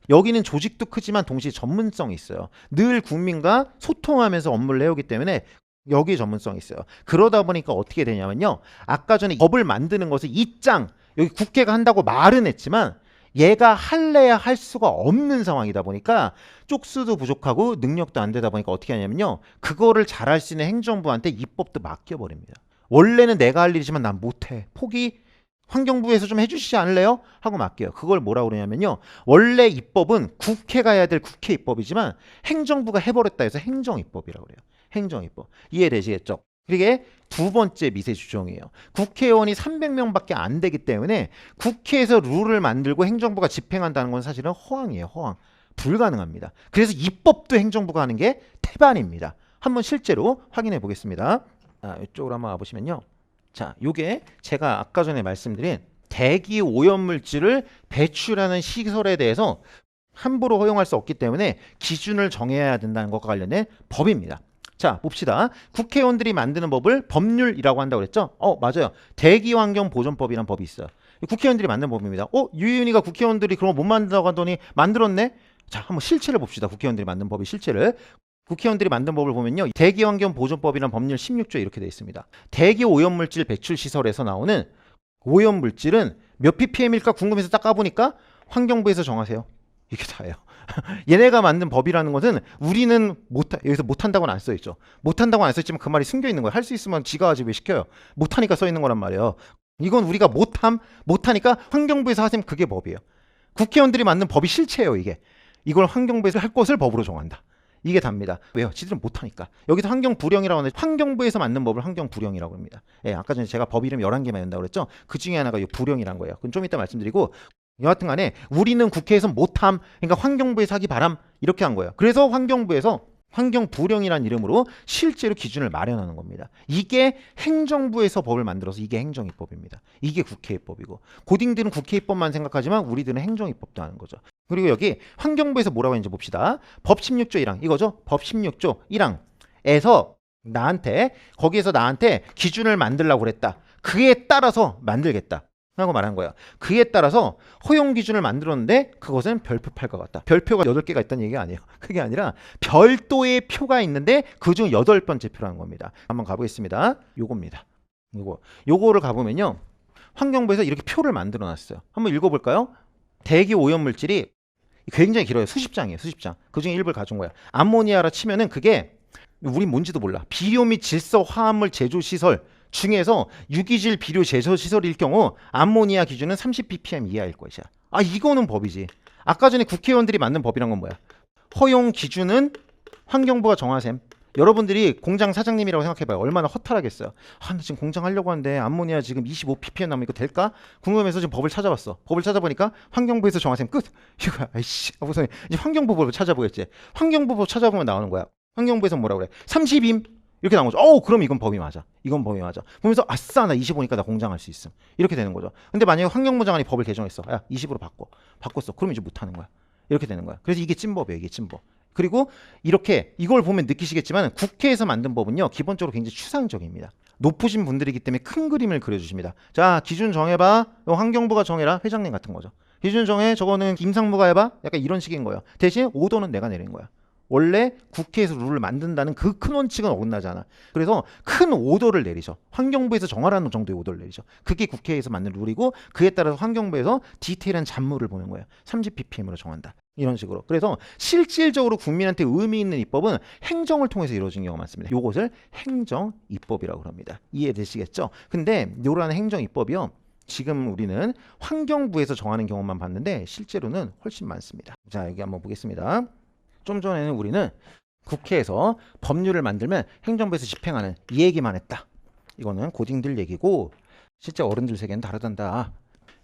여기는 조직도 크지만 동시에 전문성이 있어요. 늘 국민과 소통하면서 업무를 해오기 때문에 여기에 전문성이 있어요. 그러다 보니까 어떻게 되냐면요. 아까 전에 법을 만드는 것을 입장, 여기 국회가 한다고 말은 했지만 얘가 할래야 할 수가 없는 상황이다 보니까 쪽수도 부족하고 능력도 안 되다 보니까 어떻게 하냐면요. 그거를 잘할 수 있는 행정부한테 입법도 맡겨버립니다. 원래는 내가 할 일이지만 난 못해. 포기? 환경부에서 좀 해주시지 않을래요? 하고 맡겨요. 그걸 뭐라고 그러냐면요. 원래 입법은 국회가 해야 될 국회 입법이지만 행정부가 해버렸다 해서 행정입법이라고 그래요. 행정입법. 이해되시겠죠? 이게 두 번째 미세 규정이에요. 국회의원이 300명밖에 안 되기 때문에 국회에서 룰을 만들고 행정부가 집행한다는 건 사실은 허황이에요. 허황. 불가능합니다. 그래서 입법도 행정부가 하는 게 태반입니다. 한번 실제로 확인해 보겠습니다. 이쪽으로 한번 와보시면요. 자, 요게 제가 아까 전에 말씀드린 대기 오염물질을 배출하는 시설에 대해서 함부로 허용할 수 없기 때문에 기준을 정해야 된다는 것과 관련된 법입니다. 자, 봅시다. 국회의원들이 만드는 법을 법률이라고 한다고 그랬죠? 맞아요. 대기환경보존법이라는 법이 있어요. 국회의원들이 만든 법입니다. 유희윤이가 국회의원들이 그런 거 못 만든다고 하더니 만들었네? 자, 한번 실체를 봅시다. 국회의원들이 만든 법의 실체를. 국회의원들이 만든 법을 보면요. 대기환경보존법이라는 법률 16조에 이렇게 되어 있습니다. 대기오염물질 배출시설에서 나오는 오염물질은 몇 ppm일까 궁금해서 딱 까보니까 환경부에서 정하세요. 이게 다예요. 얘네가 만든 법이라는 것은 우리는 여기서 못한다고는 안 써있죠. 못한다고는 안 써있지만 그 말이 숨겨있는 거예요. 할 수 있으면 지가 하지 왜 시켜요. 못하니까 써있는 거란 말이에요. 이건 우리가 못하니까 환경부에서 하세요. 그게 법이에요. 국회의원들이 만든 법이 실체예요. 이게. 이걸 환경부에서 할 것을 법으로 정한다. 이게 답니다. 왜요? 지들은 못하니까. 여기서 환경부령이라고 하는데 환경부에서 만든 법을 환경부령이라고 합니다. 아까 전에 제가 법 이름 11개만 된다고 그랬죠? 그 중에 하나가 이 부령이란 거예요. 그건 좀 이따 말씀드리고 여하튼 간에 우리는 국회에서 못함, 그러니까 환경부에서 하기 바람 이렇게 한 거예요. 그래서 환경부에서 환경부령이라는 이름으로 실제로 기준을 마련하는 겁니다. 이게 행정부에서 법을 만들어서 이게 행정입법입니다. 이게 국회입법이고 고딩들은 국회입법만 생각하지만 우리들은 행정입법도 하는 거죠. 그리고 여기 환경부에서 뭐라고 했는지 봅시다. 법 16조 1항 이거죠. 법 16조 1항에서 거기에서 나한테 기준을 만들라고 그랬다. 그에 따라서 만들겠다. 라고 말한 거야. 그에 따라서 허용 기준을 만들었는데 그것은 별표 8과 같다. 별표가 8개가 있다는 얘기가 아니에요. 그게 아니라 별도의 표가 있는데 그중 8번째 표라는 겁니다. 한번 가보겠습니다. 요겁니다. 요거를 가보면요. 환경부에서 이렇게 표를 만들어 놨어요. 한번 읽어볼까요? 대기 오염물질이 굉장히 길어요. 수십 장이에요. 수십 장. 그중에 일부를 가져온 거야. 암모니아라 치면은 그게 우린 뭔지도 몰라. 비료 및 질소 화합물 제조 시설 중에서 유기질 비료 제조 시설일 경우 암모니아 기준은 30ppm 이하일 것이야. 아 이거는 법이지. 아까 전에 국회의원들이 만든 법이란 건 뭐야? 허용 기준은 환경부가 정하셈. 여러분들이 공장 사장님이라고 생각해봐요. 얼마나 허탈하겠어요. 아, 나 지금 공장 하려고 하는데 암모니아 지금 25ppm 나면 이거 될까? 궁금해서 지금 법을 찾아봤어. 법을 찾아보니까 환경부에서 정하셈 끝. 이거야. 아이씨. 무슨 이제 환경부 법을 찾아보겠지. 환경부 법 찾아보면 나오는 거야. 환경부에서 뭐라고 그래? 30임 이렇게 나온 거죠. 그럼 이건 법이 맞아. 이건 법이 맞아. 보면서 아싸 나 25니까 나 공장할 수 있음. 이렇게 되는 거죠. 근데 만약에 환경부 장관이 법을 개정했어. 야 20으로 바꿨어. 그럼 이제 못하는 거야. 이렇게 되는 거야. 그래서 이게 찐법이에요. 이게 찐법. 그리고 이렇게 이걸 보면 느끼시겠지만 국회에서 만든 법은요. 기본적으로 굉장히 추상적입니다. 높으신 분들이기 때문에 큰 그림을 그려주십니다. 자 기준 정해봐. 환경부가 정해라. 회장님 같은 거죠. 기준 정해. 저거는 임상부가 해봐. 약간 이런 식인 거예요. 대신 오더는 내가 내린 거야. 원래 국회에서 룰을 만든다는 그 큰 원칙은 어긋나잖아. 그래서 큰 오더를 내리죠. 환경부에서 정하라는 정도의 오더를 내리죠. 그게 국회에서 만든 룰이고 그에 따라서 환경부에서 디테일한 잡무를 보는 거예요. 30ppm으로 정한다. 이런 식으로. 그래서 실질적으로 국민한테 의미 있는 입법은 행정을 통해서 이루어진 경우가 많습니다. 이것을 행정 입법이라고 합니다. 이해되시겠죠? 근데 이러한 행정 입법이요. 지금 우리는 환경부에서 정하는 경우만 봤는데 실제로는 훨씬 많습니다. 자, 여기 한번 보겠습니다. 좀 전에는 우리는 국회에서 법률을 만들면 행정부에서 집행하는 이 얘기만 했다. 이거는 고딩들 얘기고 실제 어른들 세계는 다르단다.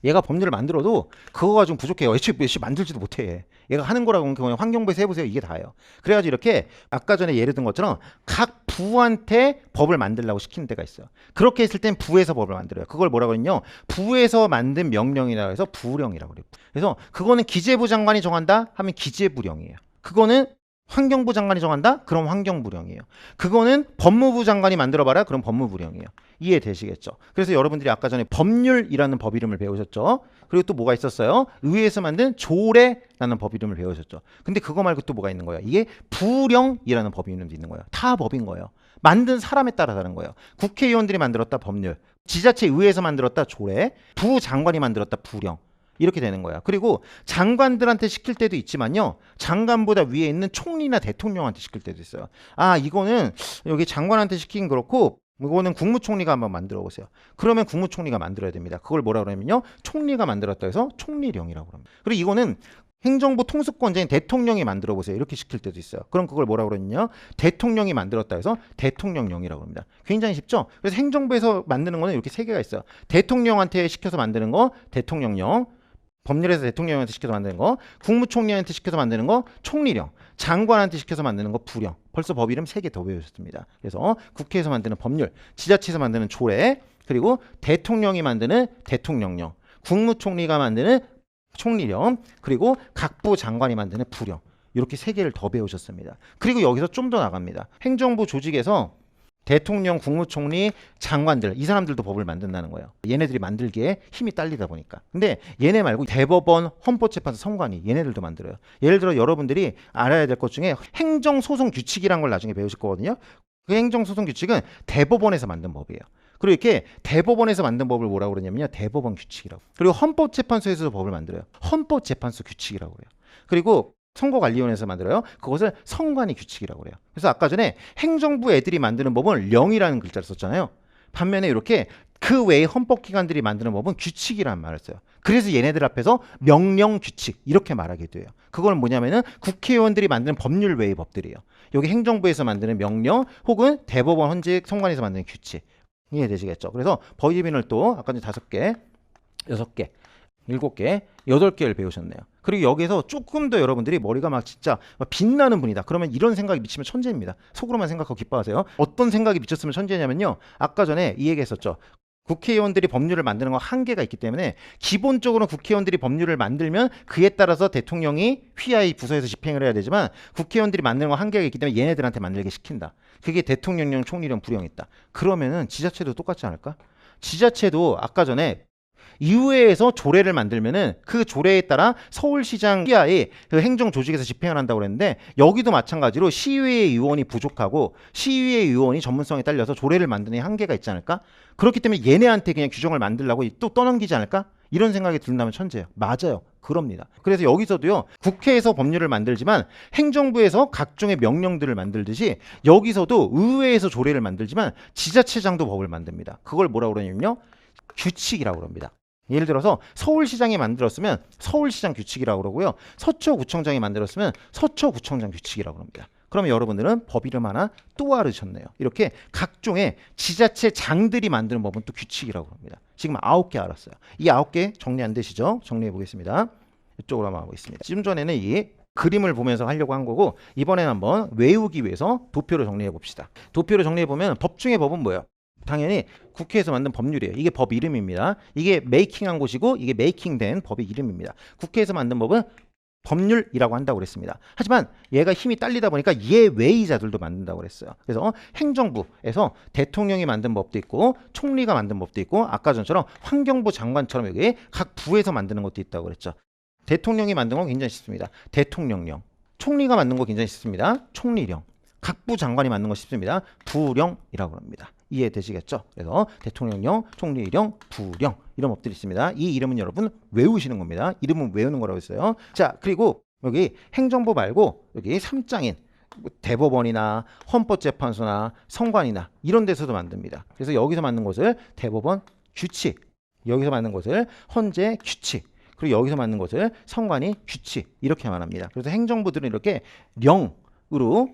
얘가 법률을 만들어도 그거 가지고 부족해요. 애초에 만들지도 못해. 얘가 하는 거라고 그냥 환경부에서 해보세요. 이게 다예요. 그래가지고 이렇게 아까 전에 예를 든 것처럼 각 부한테 법을 만들라고 시키는 데가 있어요. 그렇게 했을 땐 부에서 법을 만들어요. 그걸 뭐라고 했냐? 부에서 만든 명령이라고 해서 부령이라고 그래요. 그래서 그거는 기재부 장관이 정한다 하면 기재부령이에요. 그거는 환경부 장관이 정한다? 그럼 환경부령이에요. 그거는 법무부 장관이 만들어봐라? 그럼 법무부령이에요. 이해되시겠죠? 그래서 여러분들이 아까 전에 법률이라는 법 이름을 배우셨죠? 그리고 또 뭐가 있었어요? 의회에서 만든 조례라는 법 이름을 배우셨죠? 근데 그거 말고 또 뭐가 있는 거예요? 이게 부령이라는 법 이름도 있는 거예요. 다 법인 거예요. 만든 사람에 따라 다른 거예요. 국회의원들이 만들었다 법률, 지자체 의회에서 만들었다 조례, 부장관이 만들었다 부령. 이렇게 되는 거야. 그리고 장관들한테 시킬 때도 있지만요. 장관보다 위에 있는 총리나 대통령한테 시킬 때도 있어요. 아, 이거는 여기 장관한테 시키긴 그렇고 이거는 국무총리가 한번 만들어 보세요. 그러면 국무총리가 만들어야 됩니다. 그걸 뭐라 그러냐면요. 총리가 만들었다 해서 총리령이라고 합니다. 그리고 이거는 행정부 통수권자인 대통령이 만들어 보세요. 이렇게 시킬 때도 있어요. 그럼 그걸 뭐라고 그러냐면 대통령이 만들었다 해서 대통령령이라고 합니다. 굉장히 쉽죠? 그래서 행정부에서 만드는 거는 이렇게 세 개가 있어요. 대통령한테 시켜서 만드는 거 대통령령, 법률에서 대통령한테 시켜서 만드는 거, 국무총리한테 시켜서 만드는 거, 총리령, 장관한테 시켜서 만드는 거, 부령. 벌써 법 이름 3개 더 배우셨습니다. 그래서 국회에서 만드는 법률, 지자체에서 만드는 조례, 그리고 대통령이 만드는 대통령령, 국무총리가 만드는 총리령, 그리고 각부 장관이 만드는 부령. 이렇게 3개를 더 배우셨습니다. 그리고 여기서 좀 더 나갑니다. 행정부 조직에서 대통령, 국무총리, 장관들 이 사람들도 법을 만든다는 거예요. 얘네들이 만들기에 힘이 딸리다 보니까. 근데 얘네 말고 대법원, 헌법재판소, 선관위 얘네들도 만들어요. 예를 들어 여러분들이 알아야 될 것 중에 행정소송 규칙이란 걸 나중에 배우실 거거든요. 그 행정소송 규칙은 대법원에서 만든 법이에요. 그리고 이렇게 대법원에서 만든 법을 뭐라고 그러냐면요. 대법원 규칙이라고. 그리고 헌법재판소에서도 법을 만들어요. 헌법재판소 규칙이라고 그래요. 그리고 선거관리위원회에서 만들어요. 그것을 선관위 규칙이라고 그래요. 그래서 아까 전에 행정부 애들이 만드는 법은 령이라는 글자를 썼잖아요. 반면에 이렇게 그 외의 헌법기관들이 만드는 법은 규칙이라는 말을 써요. 그래서 얘네들 앞에서 명령 규칙 이렇게 말하게 돼요. 그건 뭐냐면은 국회의원들이 만드는 법률 외의 법들이에요. 여기 행정부에서 만드는 명령 혹은 대법원, 헌직, 선관위에서 만드는 규칙. 이해되시겠죠? 그래서 법의빈을 또 아까 전에 5개, 6개, 7개, 8개를 배우셨네요. 그리고 여기서 조금 더 여러분들이 머리가 막 진짜 막 빛나는 분이다. 그러면 이런 생각이 미치면 천재입니다. 속으로만 생각하고 기뻐하세요. 어떤 생각이 미쳤으면 천재냐면요. 아까 전에 이 얘기했었죠. 국회의원들이 법률을 만드는 건 한계가 있기 때문에 기본적으로 국회의원들이 법률을 만들면 그에 따라서 대통령이 휘하의 부서에서 집행을 해야 되지만 국회의원들이 만드는 건 한계가 있기 때문에 얘네들한테 만들게 시킨다. 그게 대통령령, 총리령, 부령이 있다. 그러면은 지자체도 똑같지 않을까? 지자체도 아까 전에 이후에서 조례를 만들면은 그 조례에 따라 서울시장 이하의 그 행정조직에서 집행을 한다고 그랬는데 여기도 마찬가지로 시의회 의원이 부족하고 시의회 의원이 전문성에 딸려서 조례를 만드는 한계가 있지 않을까? 그렇기 때문에 얘네한테 그냥 규정을 만들라고 또 떠넘기지 않을까? 이런 생각이 든다면 천재예요. 맞아요. 그럽니다. 그래서 여기서도요. 국회에서 법률을 만들지만 행정부에서 각종의 명령들을 만들듯이 여기서도 의회에서 조례를 만들지만 지자체장도 법을 만듭니다. 그걸 뭐라고 그러냐면요. 규칙이라고 그럽니다. 예를 들어서 서울시장이 만들었으면 서울시장 규칙이라고 그러고요. 서초구청장이 만들었으면 서초구청장 규칙이라고 합니다. 그러면 여러분들은 법 이름 하나 또 알으셨네요. 이렇게 각종의 지자체장들이 만드는 법은 또 규칙이라고 합니다. 지금 9개 알았어요. 이 9개 정리 안 되시죠? 정리해 보겠습니다. 이쪽으로 한번 가보겠습니다. 지금 전에는 이 그림을 보면서 하려고 한 거고 이번에는 한번 외우기 위해서 도표로 정리해 봅시다. 도표로 정리해 보면 법 중에 법은 뭐예요? 당연히 국회에서 만든 법률이에요. 이게 법 이름입니다. 이게 메이킹한 곳이고 이게 메이킹된 법의 이름입니다. 국회에서 만든 법은 법률이라고 한다고 그랬습니다. 하지만 얘가 힘이 딸리다 보니까 예외의자들도 만든다고 그랬어요. 그래서 행정부에서 대통령이 만든 법도 있고 총리가 만든 법도 있고 아까 전처럼 환경부 장관처럼 여기 각 부에서 만드는 것도 있다고 그랬죠. 대통령이 만든 건 굉장히 쉽습니다. 대통령령. 총리가 만든 거 굉장히 쉽습니다. 총리령. 각부 장관이 만든 거 쉽습니다. 부령이라고 합니다. 이해되시겠죠? 그래서 대통령령, 총리령, 부령 이런 법들이 있습니다. 이 이름은 여러분 외우시는 겁니다. 이름은 외우는 거라고 했어요. 자, 그리고 여기 행정부 말고 여기 3장인 대법원이나 헌법재판소나 성관이나 이런 데서도 만듭니다. 그래서 여기서 만든 것을 대법원 규칙, 여기서 만든 것을 헌재 규칙, 그리고 여기서 만든 것을 성관이 규칙 이렇게 말합니다. 그래서 행정부들은 이렇게 령으로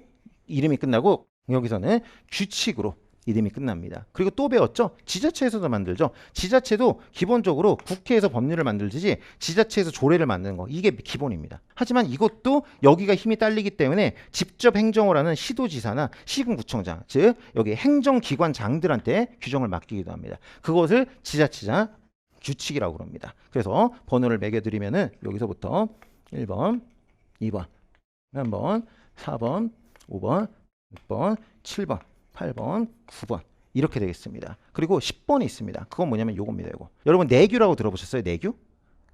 이름이 끝나고 여기서는 규칙으로 이름이 끝납니다. 그리고 또 배웠죠? 지자체에서도 만들죠. 지자체도 기본적으로 국회에서 법률을 만들듯이 지자체에서 조례를 만드는 거 이게 기본입니다. 하지만 이것도 여기가 힘이 딸리기 때문에 직접 행정을 하는 시도지사나 시군구청장 즉 여기 행정기관장들한테 규정을 맡기기도 합니다. 그것을 지자체장 규칙이라고 합니다. 그래서 번호를 매겨드리면은 여기서부터 1번, 2번, 3번, 4번, 5번, 6번, 7번, 8번, 9번 이렇게 되겠습니다. 그리고 10번이 있습니다. 그건 뭐냐면 요겁니다. 이거. 여러분 내규라고 들어보셨어요? 내규?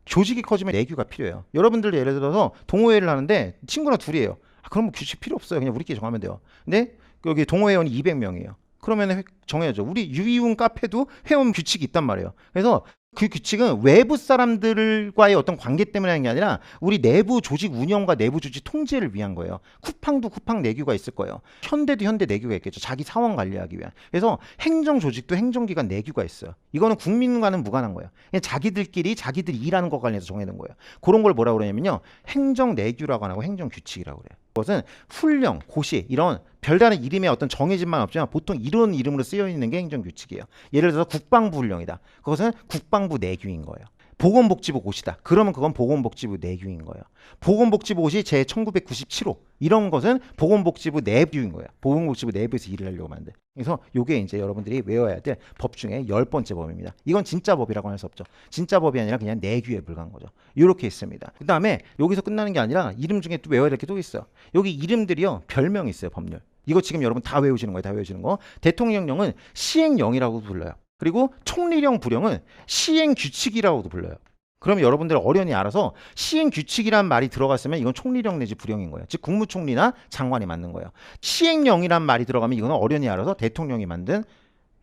조직이 커지면 내규가 필요해요. 여러분들 예를 들어서 동호회를 하는데 친구랑 둘이에요. 그럼 규칙 필요 없어요. 그냥 우리끼리 정하면 돼요. 근데 여기 동호회원이 200명이에요. 그러면 정해야죠. 우리 유이운 카페도 회원 규칙이 있단 말이에요. 그래서 그 규칙은 외부 사람들과의 어떤 관계 때문에 하는 게 아니라 우리 내부 조직 운영과 내부 조직 통제를 위한 거예요. 쿠팡도 쿠팡 내규가 있을 거예요. 현대도 현대 내규가 있겠죠. 자기 사원 관리하기 위한. 그래서 행정 조직도 행정기관 내규가 있어요. 이거는 국민과는 무관한 거예요. 그냥 자기들끼리 자기들이 일하는 것 관련해서 정해놓은 거예요. 그런 걸 뭐라고 그러냐면요. 행정 내규라고 안 하고 행정 규칙이라고 그래요. 그것은 훈령, 고시 이런 별다른 이름의 어떤 정해진만 없지만 보통 이런 이름으로 쓰여 있는 게 행정규칙이에요. 예를 들어서 국방부 훈령이다. 그것은 국방부 내규인 거예요. 보건복지부 고시다. 그러면 그건 보건복지부 내규인 거예요. 보건복지부 고시 제 1997호 이런 것은 보건복지부 내규인 거예요. 보건복지부 내부에서 일을 하려고 만든. 그래서 이게 이제 여러분들이 외워야 될 법 중에 10번째 법입니다. 이건 진짜 법이라고 할 수 없죠. 진짜 법이 아니라 그냥 내규에 불과한 거죠. 이렇게 있습니다. 그 다음에 여기서 끝나는 게 아니라 이름 중에 또 외워야 될 게 또 있어요. 여기 이름들이요. 별명이 있어요. 법률. 이거 지금 여러분 다 외우시는 거예요. 다 외우시는 거. 대통령령은 시행령이라고 불러요. 그리고 총리령 부령은 시행규칙이라고도 불러요. 그럼 여러분들 어련히 알아서 시행규칙이란 말이 들어갔으면 이건 총리령 내지 부령인 거예요. 즉 국무총리나 장관이 만든 거예요. 시행령이란 말이 들어가면 이거는 어련히 알아서 대통령이 만든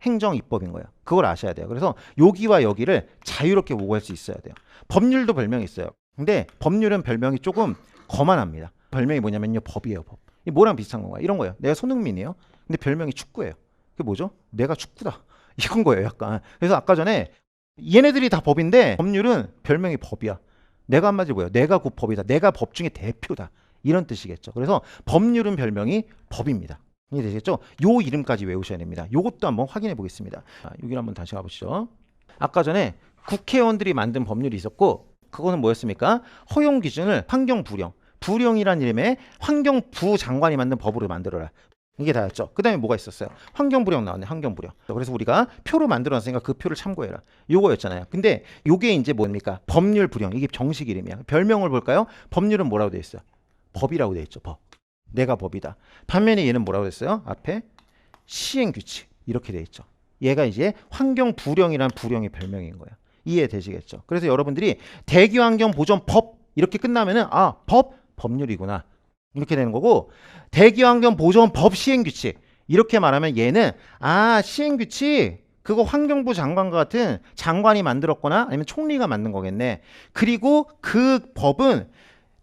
행정입법인 거예요. 그걸 아셔야 돼요. 그래서 여기와 여기를 자유롭게 오고할 수 있어야 돼요. 법률도 별명이 있어요. 근데 법률은 별명이 조금 거만합니다. 별명이 뭐냐면요. 법이에요. 법. 이 뭐랑 비슷한 건가요? 이런 거예요. 내가 손흥민이에요. 근데 별명이 축구예요. 그게 뭐죠? 내가 축구다. 이건 거예요. 약간. 그래서 아까 전에 얘네들이 다 법인데 법률은 별명이 법이야. 내가 한마디로 뭐예요? 내가 곧 법이다. 내가 법 중에 대표다. 이런 뜻이겠죠. 그래서 법률은 별명이 법입니다. 이해되시겠죠? 요 이름까지 외우셔야 됩니다. 요것도 한번 확인해 보겠습니다. 여기를 한번 다시 가보시죠. 아까 전에 국회의원들이 만든 법률이 있었고 그거는 뭐였습니까? 허용 기준을 환경부령. 부령이란 이름의 환경부 장관이 만든 법으로 만들어라. 이게 다였죠. 그 다음에 뭐가 있었어요? 환경부령 나왔네. 환경부령. 그래서 우리가 표로 만들어놨으니까 그 표를 참고해라. 요거였잖아요. 근데 요게 이제 뭡니까? 법률부령. 이게 정식 이름이야. 별명을 볼까요? 법률은 뭐라고 돼 있어요? 법이라고 돼 있죠. 법. 내가 법이다. 반면에 얘는 뭐라고 됐어요? 앞에 시행규칙. 이렇게 돼 있죠. 얘가 이제 환경부령이란 부령의 별명인 거예요. 이해되시겠죠? 그래서 여러분들이 대기환경보전법 이렇게 끝나면은 법률이구나 이렇게 되는 거고, 대기환경보전법 시행규칙 이렇게 말하면 얘는 시행규칙 그거 환경부 장관과 같은 장관이 만들었거나 아니면 총리가 만든 거겠네. 그리고 그 법은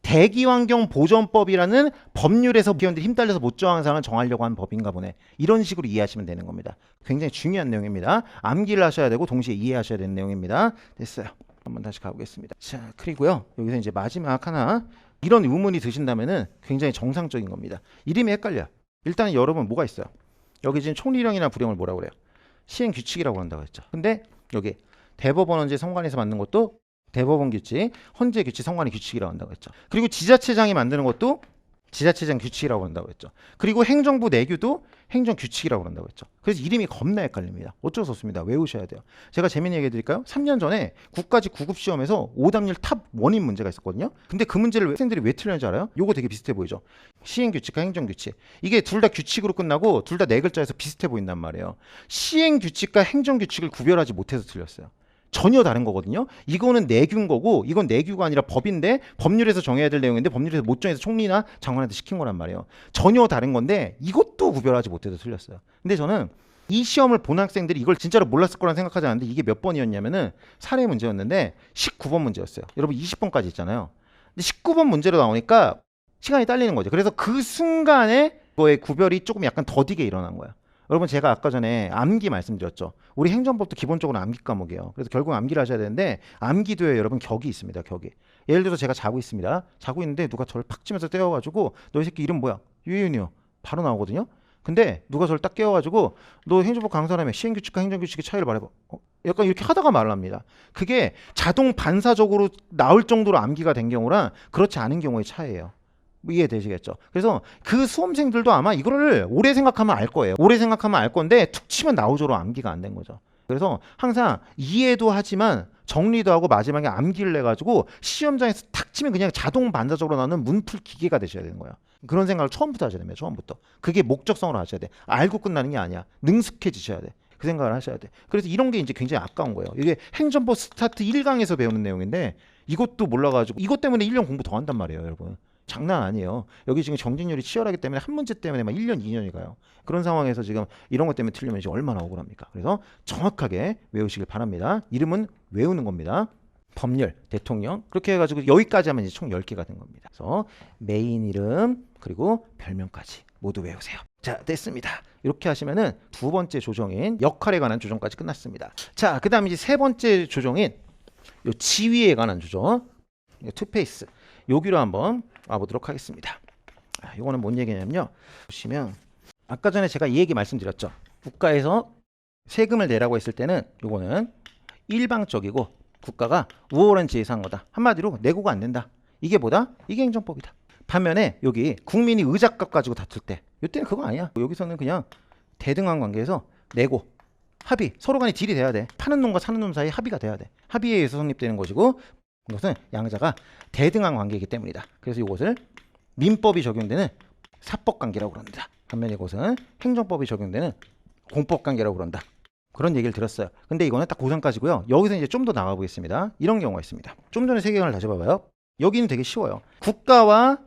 대기환경보전법이라는 법률에서 기관들이 힘달려서 못 정한 사항을 정하려고 한 법인가 보네. 이런 식으로 이해하시면 되는 겁니다. 굉장히 중요한 내용입니다. 암기를 하셔야 되고 동시에 이해하셔야 되는 내용입니다. 됐어요. 한번 다시 가보겠습니다. 자, 그리고요. 여기서 이제 마지막 하나, 이런 의문이 드신다면은 굉장히 정상적인 겁니다. 이름이 헷갈려. 일단은 여러분 뭐가 있어요? 여기 지금 총리령이나 부령을 뭐라고 그래요? 시행규칙이라고 한다고 했죠. 근데 여기 대법원 헌재 성관에서 만든 것도 대법원 규칙, 헌재 규칙, 성관의 규칙이라고 한다고 했죠. 그리고 지자체장이 만드는 것도 지자체장 규칙이라고 한다고 했죠. 그리고 행정부 내규도 행정 규칙이라고 한다고 했죠. 그래서 이름이 겁나 헷갈립니다. 어쩔 수 없습니다. 외우셔야 돼요. 제가 재밌는 얘기 해드릴까요? 3년 전에 국가직 9급 시험에서 오답률 탑 원인 문제가 있었거든요. 근데 그 문제를 학생들이 왜 틀렸는지 알아요? 요거 되게 비슷해 보이죠? 시행규칙과 행정규칙. 이게 둘 다 규칙으로 끝나고 둘 다 네 글자에서 비슷해 보인단 말이에요. 시행규칙과 행정규칙을 구별하지 못해서 틀렸어요. 전혀 다른 거거든요. 이거는 내규인 거고 이건 내규가 아니라 법인데 법률에서 정해야 될 내용인데 법률에서 못 정해서 총리나 장관한테 시킨 거란 말이에요. 전혀 다른 건데 이것도 구별하지 못해서 틀렸어요. 근데 저는 이 시험을 본 학생들이 이걸 진짜로 몰랐을 거란 생각하지 않는데 이게 몇 번이었냐면은 사례 문제였는데 19번 문제였어요. 여러분 20번까지 있잖아요. 근데 19번 문제로 나오니까 시간이 딸리는 거죠. 그래서 그 순간에 그거의 구별이 조금 약간 더디게 일어난 거야. 여러분 제가 아까 전에 암기 말씀드렸죠. 우리 행정법도 기본적으로 암기 과목이에요. 그래서 결국 암기를 하셔야 되는데 암기도에 여러분 격이 있습니다. 격이. 예를 들어서 제가 자고 있습니다. 자고 있는데 누가 저를 팍 치면서 떼어가지고 너 이 새끼 이름 뭐야? 유혜윤이요. 바로 나오거든요. 근데 누가 저를 딱 깨워가지고 너 행정법 강사라며 시행규칙과 행정규칙의 차이를 말해봐. 약간 이렇게 하다가 말을 합니다. 그게 자동 반사적으로 나올 정도로 암기가 된 경우랑 그렇지 않은 경우의 차이예요. 이해되시겠죠? 그래서 그 수험생들도 아마 이거를 오래 생각하면 알 거예요. 오래 생각하면 알 건데 툭 치면 나오죠로 암기가 안 된 거죠. 그래서 항상 이해도 하지만 정리도 하고 마지막에 암기를 해가지고 시험장에서 탁 치면 그냥 자동 반사적으로 나오는 문풀 기계가 되셔야 되는 거예요. 그런 생각을 처음부터 하셔야 됩니다. 처음부터. 그게 목적성으로 하셔야 돼. 알고 끝나는 게 아니야. 능숙해지셔야 돼. 그 생각을 하셔야 돼. 그래서 이런 게 이제 굉장히 아까운 거예요. 이게 행정법 스타트 1강에서 배우는 내용인데 이것도 몰라가지고 이것 때문에 1년 공부 더 한단 말이에요, 여러분. 장난 아니에요. 여기 지금 정직률이 치열하기 때문에 한 문제 때문에 막 1년, 2년이 가요. 그런 상황에서 지금 이런 것 때문에 틀리면 이제 얼마나 억울합니까? 그래서 정확하게 외우시길 바랍니다. 이름은 외우는 겁니다. 법률, 대통령 그렇게 해가지고 여기까지 하면 이제 총 10개가 된 겁니다. 그래서 메인 이름 그리고 별명까지 모두 외우세요. 자, 됐습니다. 이렇게 하시면은 두 번째 조정인 역할에 관한 조정까지 끝났습니다. 자, 그 다음 이제 세 번째 조정인 요 지위에 관한 조정, 요 투페이스 여기로 한번 와보도록 하겠습니다. 이거는 뭔 얘기냐면요. 보시면 아까 전에 제가 이 얘기 말씀드렸죠. 국가에서 세금을 내라고 했을 때는 이거는 일방적이고 국가가 우월한 지혜에서 한 거다. 한마디로 내고가 안 된다. 이게 뭐다? 이게 행정법이다. 반면에 여기 국민이 의작값 가지고 다툴 때 이때는 그거 아니야. 여기서는 그냥 대등한 관계에서 내고 합의, 서로 간에 딜이 돼야 돼. 파는 놈과 사는 놈 사이 합의가 돼야 돼. 합의에 의해서 성립되는 것이고 이것은 양자가 대등한 관계이기 때문이다. 그래서 이것을 민법이 적용되는 사법관계라고 그럽니다. 반면에 이것은 행정법이 적용되는 공법관계라고 그런다. 그런 얘기를 들었어요. 근데 이거는 딱 고3까지고요. 여기서 이제 좀 더 나가 보겠습니다. 이런 경우가 있습니다. 좀 전에 세계관을 다시 봐봐요. 여기는 되게 쉬워요. 국가와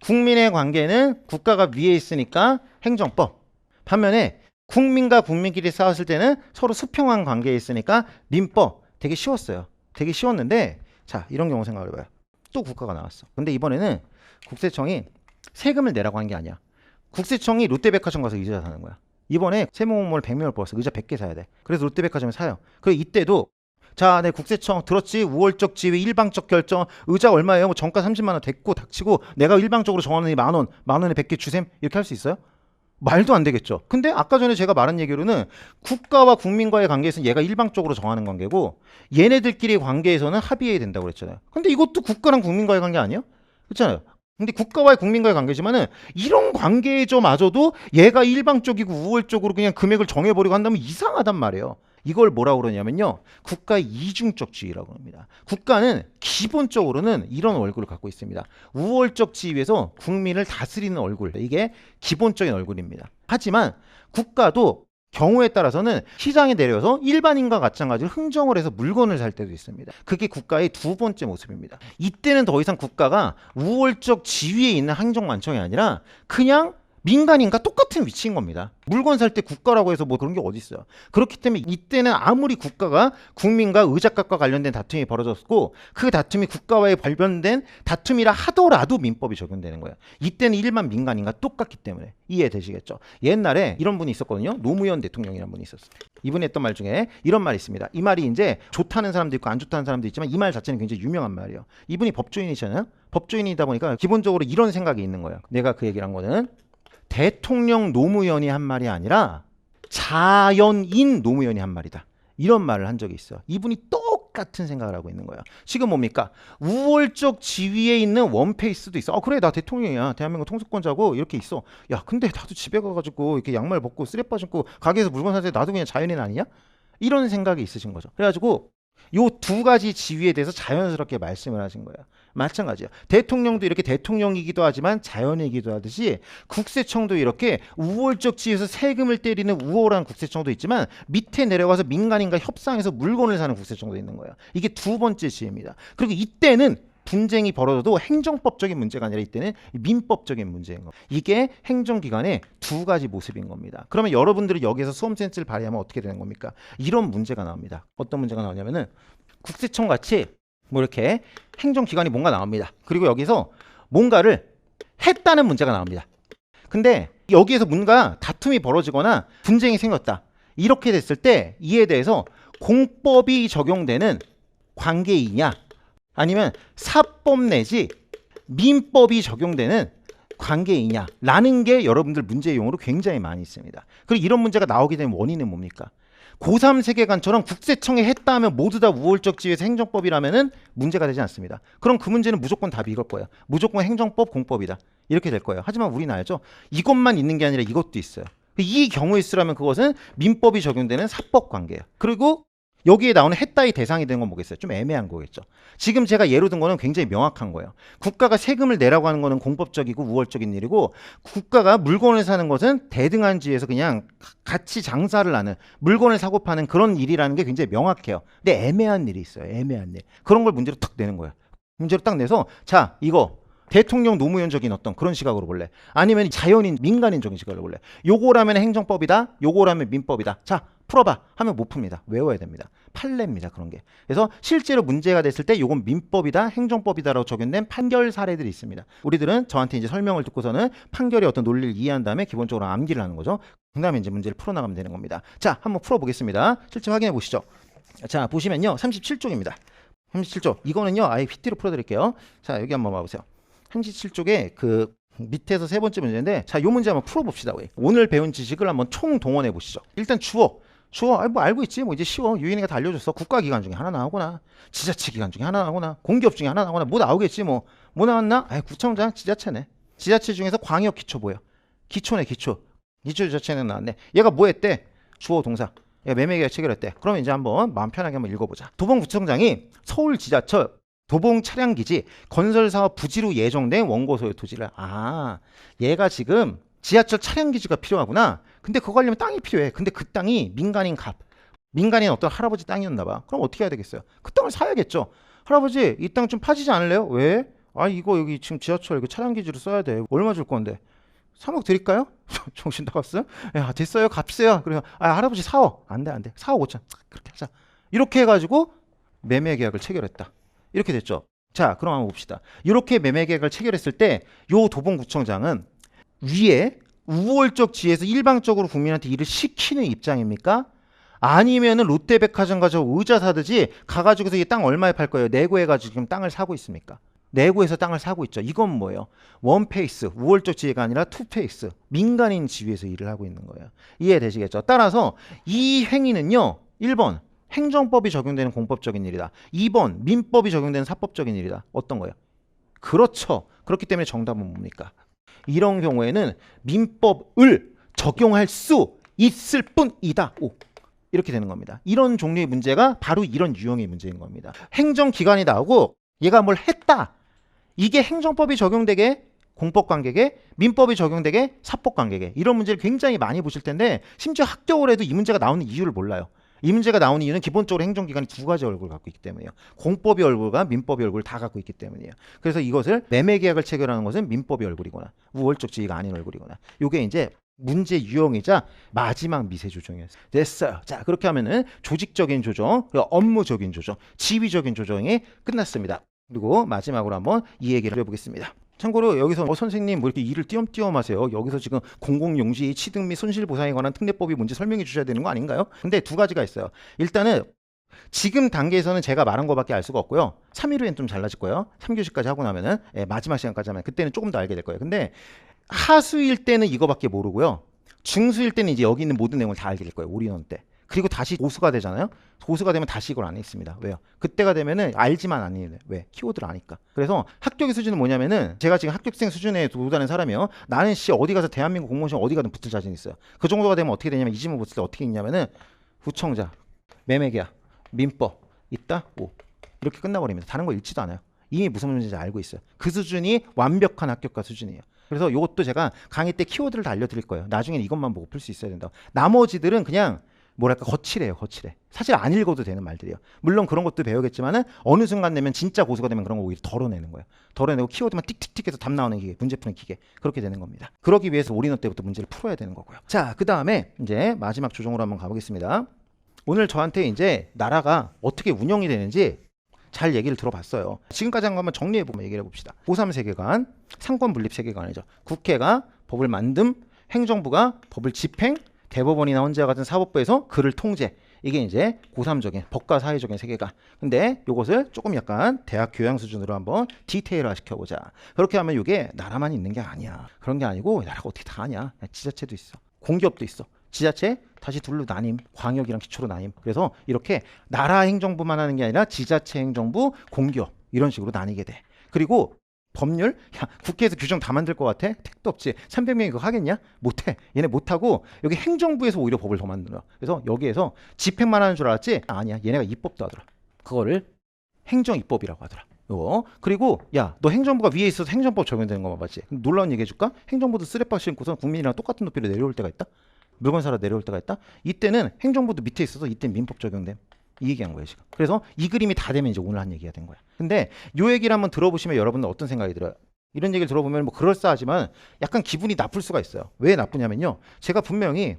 국민의 관계는 국가가 위에 있으니까 행정법. 반면에 국민과 국민끼리 싸웠을 때는 서로 수평한 관계에 있으니까 민법. 되게 쉬웠어요. 되게 쉬웠는데 자, 이런 경우 생각을 해봐요. 또 국가가 나왔어. 근데 이번에는 국세청이 세금을 내라고 한 게 아니야. 국세청이 롯데백화점 가서 의자 사는 거야. 이번에 세모모를 100명을 뽑았어. 의자 100개 사야 돼. 그래서 롯데백화점에 사요. 그리고 이때도 자, 네, 국세청 들었지? 우월적 지위, 일방적 결정, 의자 얼마예요? 뭐 정가 30만 원 됐고 닥치고 내가 일방적으로 정하는 이 만 원에 100개 주셈 이렇게 할 수 있어요? 말도 안 되겠죠. 근데 아까 전에 제가 말한 얘기로는 국가와 국민과의 관계에서는 얘가 일방적으로 정하는 관계고 얘네들끼리의 관계에서는 합의해야 된다고 그랬잖아요. 근데 이것도 국가랑 국민과의 관계 아니에요? 그렇잖아요. 근데 국가와의 국민과의 관계지만은 이런 관계에서마저도 얘가 일방적이고 우월적으로 그냥 금액을 정해버리고 한다면 이상하단 말이에요. 이걸 뭐라고 그러냐면요. 국가의 이중적 지위라고 합니다. 국가는 기본적으로는 이런 얼굴을 갖고 있습니다. 우월적 지위에서 국민을 다스리는 얼굴. 이게 기본적인 얼굴입니다. 하지만 국가도 경우에 따라서는 시장에 내려서 일반인과 마찬가지로 흥정을 해서 물건을 살 때도 있습니다. 그게 국가의 두 번째 모습입니다. 이때는 더 이상 국가가 우월적 지위에 있는 행정관청이 아니라 그냥 민간인과 똑같은 위치인 겁니다. 물건 살 때 국가라고 해서 뭐 그런 게 어디 있어요. 그렇기 때문에 이때는 아무리 국가가 국민과 의작각과 관련된 다툼이 벌어졌고 그 다툼이 국가와의 관련된 다툼이라 하더라도 민법이 적용되는 거예요. 이때는 일반 민간인과 똑같기 때문에 이해되시겠죠. 옛날에 이런 분이 있었거든요. 노무현 대통령이라는 분이 있었어요. 이분이 했던 말 중에 이런 말이 있습니다. 이 말이 이제 좋다는 사람도 있고 안 좋다는 사람도 있지만 이 말 자체는 굉장히 유명한 말이에요. 이분이 법조인이잖아요. 법조인이다 보니까 기본적으로 이런 생각이 있는 거예요. 내가 그 얘기를 한 거는 대통령 노무현이 한 말이 아니라 자연인 노무현이 한 말이다. 이런 말을 한 적이 있어요. 이분이 똑같은 생각을 하고 있는 거예요. 지금 뭡니까? 우월적 지위에 있는 원페이스도 있어. 그래 나 대통령이야. 대한민국 통수권자고 이렇게 있어. 야 근데 나도 집에 가가지고 이렇게 양말 벗고 쓰레빠 신고 가게에서 물건 살 때 나도 그냥 자연인 아니냐? 이런 생각이 있으신 거죠. 그래가지고 요 두 가지 지위에 대해서 자연스럽게 말씀을 하신 거예요. 마찬가지예요. 대통령도 이렇게 대통령이기도 하지만 자연이기도 하듯이 국세청도 이렇게 우월적 지위에서 세금을 때리는 우월한 국세청도 있지만 밑에 내려가서 민간인과 협상해서 물건을 사는 국세청도 있는 거예요. 이게 두 번째 지위입니다. 그리고 이때는 분쟁이 벌어져도 행정법적인 문제가 아니라 이때는 민법적인 문제인 거예요. 이게 행정기관의 두 가지 모습인 겁니다. 그러면 여러분들이 여기에서 수험센스를 발휘하면 어떻게 되는 겁니까? 이런 문제가 나옵니다. 어떤 문제가 나오냐면은 국세청 같이 뭐 이렇게 행정기관이 뭔가 나옵니다. 그리고 여기서 뭔가를 했다는 문제가 나옵니다. 근데 여기에서 뭔가 다툼이 벌어지거나 분쟁이 생겼다. 이렇게 됐을 때 이에 대해서 공법이 적용되는 관계이냐 아니면 사법 내지 민법이 적용되는 관계이냐라는 게 여러분들 문제용으로 굉장히 많이 있습니다. 그리고 이런 문제가 나오게 된 원인은 뭡니까? 고3 세계관처럼 국세청에 했다 하면 모두 다 우월적 지위에서 행정법이라면은 문제가 되지 않습니다. 그럼 그 문제는 무조건 답이 이걸 거예요. 무조건 행정법, 공법이다. 이렇게 될 거예요. 하지만 우리는 알죠? 이것만 있는 게 아니라 이것도 있어요. 이 경우에 있으라면 그것은 민법이 적용되는 사법 관계예요. 그리고 여기에 나오는 했다의 대상이 되는 건 뭐겠어요? 좀 애매한 거겠죠. 지금 제가 예로 든 거는 굉장히 명확한 거예요. 국가가 세금을 내라고 하는 거는 공법적이고 우월적인 일이고 국가가 물건을 사는 것은 대등한 지위에서 그냥 같이 장사를 하는 물건을 사고 파는 그런 일이라는 게 굉장히 명확해요. 근데 애매한 일이 있어요. 애매한 일. 그런 걸 문제로 탁 내는 거예요. 문제로 딱 내서 자 이거 대통령 노무현적인 어떤 그런 시각으로 볼래? 아니면 자연인 민간인적인 시각으로 볼래? 요거라면 행정법이다. 요거라면 민법이다. 자 풀어봐 하면 못 풉니다. 외워야 됩니다. 판례입니다. 그런 게. 그래서 실제로 문제가 됐을 때 요건 민법이다 행정법이다라고 적용된 판결 사례들이 있습니다. 우리들은 저한테 이제 설명을 듣고서는 판결의 어떤 논리를 이해한 다음에 기본적으로 암기를 하는 거죠. 그 다음에 이제 문제를 풀어나가면 되는 겁니다. 자 한번 풀어보겠습니다. 실제 확인해 보시죠. 자 보시면요 37쪽입니다. 37쪽 이거는요 아예 PT로 풀어드릴게요. 자 여기 한번 봐보세요. 37쪽에 그 밑에서 세 번째 문제인데 자, 요 문제 한번 풀어봅시다. 우리. 오늘 배운 지식을 한번 총동원해 보시죠. 일단 주어. 뭐 알고 있지. 뭐 이제 쉬워. 유인이가 다 알려줬어. 국가기관 중에 하나 나오거나 지자체 기관 중에 하나 나오거나 공기업 중에 하나 나오거나 뭐 나오겠지. 뭐 나왔나? 구청장 지자체네. 지자체 중에서 광역 기초 뭐예요? 기초네 기초. 기초 지자체는 나왔네. 얘가 뭐 했대? 주어 동사. 얘가 매매계약 체결했대. 그럼 이제 한번 마음 편하게 한번 읽어보자. 도봉구청장이 서울지자체 도봉 차량기지 건설사업 부지로 예정된 원고 소유 토지를 얘가 지금 지하철 차량기지가 필요하구나. 근데 그거 하려면 땅이 필요해. 근데 그 땅이 민간인 어떤 할아버지 땅이었나 봐. 그럼 어떻게 해야 되겠어요? 그 땅을 사야겠죠. 할아버지 이 땅 좀 파지지 않을래요? 왜? 이거 여기 지금 지하철 차량기지로 써야 돼. 얼마 줄 건데? 3억 드릴까요? 정신 나갔어요? 야 됐어요 값이세요. 그래서 할아버지 4억 안돼 4억 5천 그렇게 하자. 이렇게 해가지고 매매계약을 체결했다. 이렇게 됐죠. 자 그럼 한번 봅시다. 이렇게 매매계약을 체결했을 때 요 도봉구청장은 위에 우월적 지위에서 일방적으로 국민한테 일을 시키는 입장입니까? 아니면은 롯데백화점 가서 의자 사듯이 가가지고서 이 땅 얼마에 팔 거예요? 내고해가지고 지금 땅을 사고 있습니까? 내고해서 땅을 사고 있죠. 이건 뭐예요? 원페이스, 우월적 지위가 아니라 투페이스, 민간인 지위에서 일을 하고 있는 거예요. 이해되시겠죠? 따라서 이 행위는요. 1번 행정법이 적용되는 공법적인 일이다. 2번 민법이 적용되는 사법적인 일이다. 어떤 거예요? 그렇죠. 그렇기 때문에 정답은 뭡니까? 이런 경우에는 민법을 적용할 수 있을 뿐이다. 이렇게 되는 겁니다. 이런 종류의 문제가 바로 이런 유형의 문제인 겁니다. 행정기관이 나오고 얘가 뭘 했다. 이게 행정법이 적용되게 공법관계계, 민법이 적용되게 사법관계계 이런 문제를 굉장히 많이 보실 텐데 심지어 학교에도 이 문제가 나오는 이유를 몰라요. 이 문제가 나오는 이유는 기본적으로 행정기관이 두 가지 얼굴을 갖고 있기 때문이에요. 공법의 얼굴과 민법의 얼굴을 다 갖고 있기 때문이에요. 그래서 이것을 매매계약을 체결하는 것은 민법의 얼굴이거나 우월적 지위가 아닌 얼굴이거나 이게 이제 문제 유형이자 마지막 미세 조정이었어요. 됐어요. 자, 그렇게 하면은 조직적인 조정, 업무적인 조정, 지위적인 조정이 끝났습니다. 그리고 마지막으로 한번 이 얘기를 해보겠습니다. 참고로 여기서 선생님 뭐 이렇게 일을 띄엄띄엄 하세요. 여기서 지금 공공용지 취득 및 손실보상에 관한 특례법이 뭔지 설명해 주셔야 되는 거 아닌가요? 근데 두 가지가 있어요. 일단은 지금 단계에서는 제가 말한 거밖에 알 수가 없고요. 3일 후엔 좀 달라질 거예요. 3교시까지 하고 나면은 마지막 시간까지 하면 그때는 조금 더 알게 될 거예요. 근데 하수일 때는 이거밖에 모르고요. 중수일 때는 이제 여기 있는 모든 내용을 다 알게 될 거예요. 올인원 때. 그리고 다시 고수가 되잖아요. 고수가 되면 다시 이걸 안 했습니다. 왜요? 그때가 되면은 알지만 아니에요. 왜? 키워드를 아니까. 그래서 합격의 수준은 뭐냐면은 제가 지금 합격생 수준에 도달하는 사람이요. 나는 어디 가서 대한민국 공무원 시험 어디 가든 붙을 자신 있어요. 그 정도가 되면 어떻게 되냐면 이 질문 붙을 때 어떻게 있냐면은 구청장, 매매계약, 민법 있다. 오. 이렇게 끝나버립니다. 다른 거 읽지도 않아요. 이미 무슨 문제인지 알고 있어요. 그 수준이 완벽한 합격과 수준이에요. 그래서 이것도 제가 강의 때 키워드를 다 알려드릴 거예요. 나중에는 이것만 보고 풀 수 있어야 된다. 나머지들은 그냥 뭐랄까 거칠해요. 거칠해. 사실 안 읽어도 되는 말들이에요. 물론 그런 것도 배우겠지만은 어느 순간 되면 진짜 고수가 되면 그런 거 오히려 덜어내는 거예요. 덜어내고 키워드만 틱틱틱해서 답 나오는 기계, 문제 푸는 기계 그렇게 되는 겁니다. 그러기 위해서 올인원 때부터 문제를 풀어야 되는 거고요. 자, 그 다음에 이제 마지막 조정으로 한번 가보겠습니다. 오늘 저한테 이제 나라가 어떻게 운영이 되는지 잘 얘기를 들어봤어요. 지금까지 한 거 한번 정리해보면 얘기를 해봅시다. 고3 세계관, 상권 분립 세계관이죠. 국회가 법을 만듦, 행정부가 법을 집행, 대법원이나 헌재와 같은 사법부에서 그를 통제. 이게 이제 고3적인 법과 사회적인 세계관. 근데 이것을 조금 약간 대학 교양 수준으로 한번 디테일화 시켜보자. 그렇게 하면 이게 나라만 있는 게 아니야. 그런 게 아니고 나라가 어떻게 다 하냐. 지자체도 있어. 공기업도 있어. 지자체 다시 둘로 나뉜, 광역이랑 기초로 나뉜. 그래서 이렇게 나라 행정부만 하는 게 아니라 지자체 행정부, 공기업 이런 식으로 나뉘게 돼. 그리고 법률? 야, 국회에서 규정 다 만들 것 같아? 택도 없지. 300명이 그거 하겠냐? 못해. 얘네 못하고 여기 행정부에서 오히려 법을 더 만들어. 그래서 여기에서 집행만 하는 줄 알았지? 아니야. 얘네가 입법도 하더라. 그거를 행정입법이라고 하더라. 요거. 그리고 야, 너 행정부가 위에 있어서 행정법 적용되는 거만 봤지? 놀라운 얘기 해줄까? 행정부도 쓰레빠 신고서 국민이랑 똑같은 높이로 내려올 때가 있다? 물건 사러 내려올 때가 있다? 이때는 행정부도 밑에 있어서 이때 민법 적용됨. 이 얘기한 거예요 지금. 그래서 이 그림이 다 되면 이제 오늘 한 얘기가 된 거야. 근데 요 얘기를 한번 들어보시면 여러분들 어떤 생각이 들어요? 이런 얘기를 들어보면 뭐 그럴싸하지만 약간 기분이 나쁠 수가 있어요. 왜 나쁘냐면요. 제가 분명히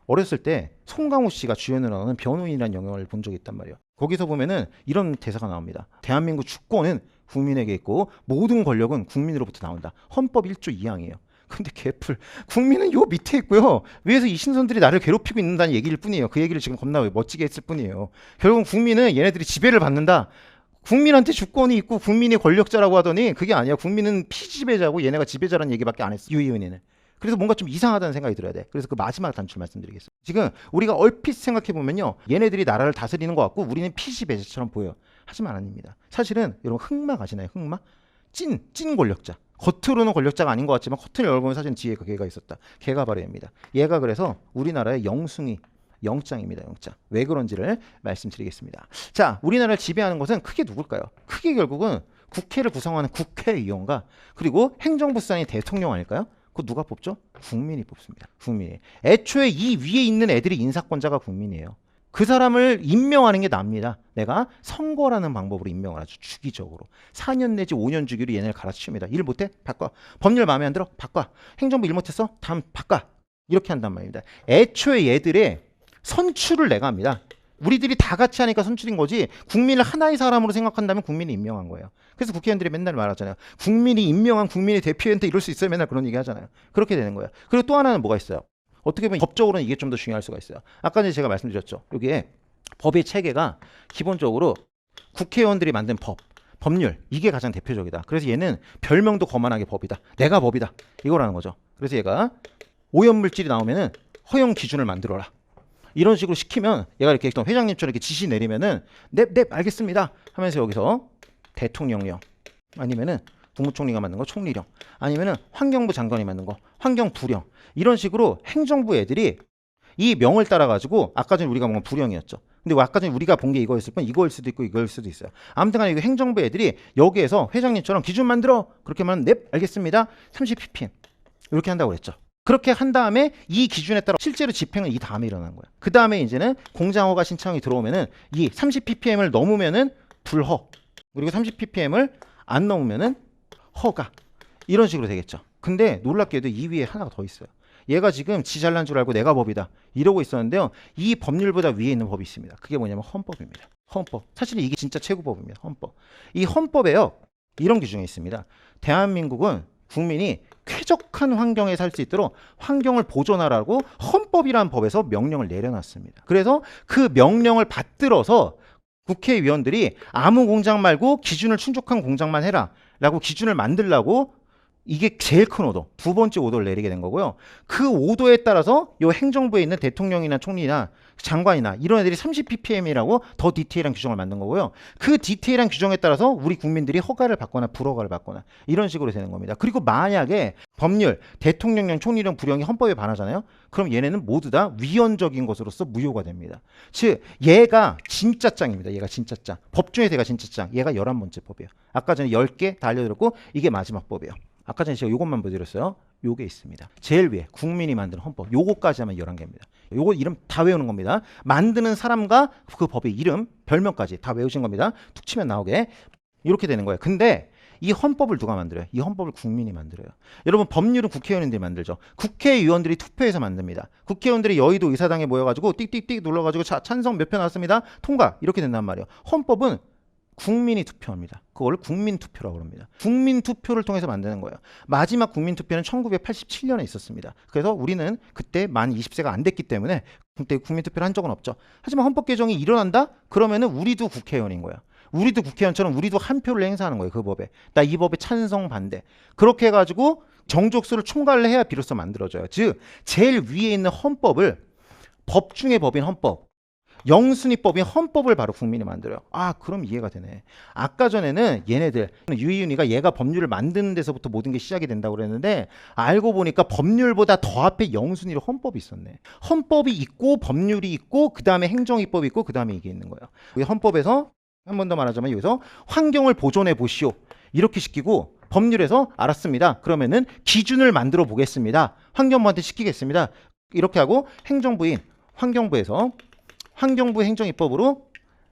어렸을 때 송강호 씨가 주연을 하는 변호인이라는 영화를 본 적이 있단 말이에요. 거기서 보면은 이런 대사가 나옵니다. 대한민국 주권은 국민에게 있고 모든 권력은 국민으로부터 나온다. 헌법 1조 2항이에요. 근데 개풀 국민은 요 밑에 있고요. 위에서 이 신선들이 나를 괴롭히고 있는다는 얘기일 뿐이에요. 그 얘기를 지금 겁나 멋지게 했을 뿐이에요. 결국은 국민은 얘네들이 지배를 받는다. 국민한테 주권이 있고 국민이 권력자라고 하더니 그게 아니야. 국민은 피지배자고 얘네가 지배자라는 얘기밖에 안 했어. 유의원에는. 그래서 뭔가 좀 이상하다는 생각이 들어야 돼. 그래서 그 마지막 단추 말씀드리겠습니다. 지금 우리가 얼핏 생각해 보면요. 얘네들이 나라를 다스리는 것 같고 우리는 피지배자처럼 보여요. 하지만 아닙니다. 사실은 여러분 흑막 아시나요? 흑막? 찐 권력자. 겉으로는 권력자가 아닌 것 같지만 커튼을 열고는 사실 뒤에 걔가 있었다. 걔가 바로 얘입니다. 얘가 그래서 우리나라의 영숭이 영장입니다. 영장. 왜 그런지를 말씀드리겠습니다. 자, 우리나라를 지배하는 것은 크게 누굴까요? 크게 결국은 국회를 구성하는 국회의원과 그리고 행정부 수장이 대통령 아닐까요? 그거 누가 뽑죠? 국민이 뽑습니다. 국민이. 애초에 이 위에 있는 애들이 인사권자가 국민이에요. 그 사람을 임명하는 게 납니다. 내가 선거라는 방법으로 임명을 하죠. 주기적으로. 4년 내지 5년 주기로 얘네를 갈아치웁니다. 일 못해? 바꿔. 법률 마음에 안 들어? 바꿔. 행정부 일 못했어? 다음 바꿔. 이렇게 한단 말입니다. 애초에 얘들의 선출을 내가 합니다. 우리들이 다 같이 하니까 선출인 거지 국민을 하나의 사람으로 생각한다면 국민이 임명한 거예요. 그래서 국회의원들이 맨날 말하잖아요. 국민이 임명한 국민의 대표한테 이럴 수 있어요. 맨날 그런 얘기 하잖아요. 그렇게 되는 거예요. 그리고 또 하나는 뭐가 있어요? 어떻게 보면 법적으로는 이게 좀 더 중요할 수가 있어요. 아까 전에 제가 말씀드렸죠. 여기에 법의 체계가 기본적으로 국회의원들이 만든 법률 이게 가장 대표적이다. 그래서 얘는 별명도 거만하게 법이다. 내가 법이다. 이거라는 거죠. 그래서 얘가 오염물질이 나오면은 허용 기준을 만들어라. 이런 식으로 시키면 얘가 이렇게 회장님처럼 이렇게 지시 내리면은 네 알겠습니다 하면서 여기서 대통령령 아니면은 국무총리가 만든 거 총리령 아니면은 환경부 장관이 만든 거 환경부령 이런 식으로 행정부 애들이 이 명을 따라 가지고 아까 전에 우리가 본 건 불형이었죠. 근데 아까 전에 우리가 본 게 이거였을 뿐 이거일 수도 있고 이거일 수도 있어요. 아무튼 간에 이거 행정부 애들이 여기에서 회장님처럼 기준 만들어 그렇게 하면 넵 알겠습니다. 30ppm 이렇게 한다고 그랬죠. 그렇게 한 다음에 이 기준에 따라 실제로 집행은 이 다음에 일어나는 거야. 그 다음에 이제는 공장허가 신청이 들어오면은 이 30ppm을 넘으면은 불허, 그리고 30ppm을 안 넘으면은 허가, 이런 식으로 되겠죠. 근데 놀랍게도 이 위에 하나가 더 있어요. 얘가 지금 지 잘난 줄 알고 내가 법이다 이러고 있었는데요. 이 법률보다 위에 있는 법이 있습니다. 그게 뭐냐면 헌법입니다. 헌법. 사실 이게 진짜 최고법입니다. 헌법. 이 헌법에요, 이런 규정이 있습니다. 대한민국은 국민이 쾌적한 환경에 살 수 있도록 환경을 보존하라고 헌법이라는 법에서 명령을 내려놨습니다. 그래서 그 명령을 받들어서 국회의원들이 아무 공장 말고 기준을 충족한 공장만 해라 라고 기준을 만들라고, 이게 제일 큰 오도, 두 번째 오도를 내리게 된 거고요. 그 오도에 따라서 요 행정부에 있는 대통령이나 총리나 장관이나 이런 애들이 30ppm이라고 더 디테일한 규정을 만든 거고요. 그 디테일한 규정에 따라서 우리 국민들이 허가를 받거나 불허가를 받거나 이런 식으로 되는 겁니다. 그리고 만약에 법률, 대통령령, 총리령, 불령이 헌법에 반하잖아요. 그럼 얘네는 모두 다 위헌적인 것으로서 무효가 됩니다. 즉 얘가 진짜 짱입니다. 얘가 진짜 짱. 법 중에서 얘가 진짜 짱. 얘가 11번째 법이에요. 아까 전에 10개 다 알려드렸고 이게 마지막 법이에요. 아까 전에 제가 요것만 보여드렸어요. 요게 있습니다. 제일 위에 국민이 만드는 헌법. 요거까지 하면 11개입니다. 요거 이름 다 외우는 겁니다. 만드는 사람과 그 법의 이름, 별명까지 다 외우신 겁니다. 툭 치면 나오게 이렇게 되는 거예요. 근데 이 헌법을 누가 만들어요? 이 헌법을 국민이 만들어요. 여러분 법률은 국회의원들이 만들죠. 국회의원들이 투표해서 만듭니다. 국회의원들이 여의도 의사당에 모여가지고 띡띡띡 눌러가지고 찬성 몇 표 나왔습니다. 통과 이렇게 된단 말이에요. 헌법은 국민이 투표합니다. 그걸 국민투표라고 합니다. 국민투표를 통해서 만드는 거예요. 마지막 국민투표는 1987년에 있었습니다. 그래서 우리는 그때 만 20세가 안 됐기 때문에 그때 국민투표를 한 적은 없죠. 하지만 헌법 개정이 일어난다? 그러면은 우리도 국회의원인 거야. 우리도 국회의원처럼 우리도 한 표를 행사하는 거예요. 그 법에. 나 이 법에 찬성 반대. 그렇게 해가지고 정족수를 총괄을 해야 비로소 만들어져요. 즉 제일 위에 있는 헌법을, 법 중의 법인 헌법, 영순위법인 헌법을 바로 국민이 만들어요. 아 그럼 이해가 되네. 아까 전에는 얘네들 유희윤이가 얘가 법률을 만드는 데서부터 모든 게 시작이 된다고 그랬는데 알고 보니까 법률보다 더 앞에 영순위로 헌법이 있었네. 헌법이 있고 법률이 있고 그 다음에 행정위법이 있고 그 다음에 이게 있는 거예요. 헌법에서 한 번 더 말하자면 여기서 환경을 보존해 보시오 이렇게 시키고, 법률에서 알았습니다. 그러면은 기준을 만들어 보겠습니다. 환경부한테 시키겠습니다. 이렇게 하고 행정부인 환경부에서 환경부 행정입법으로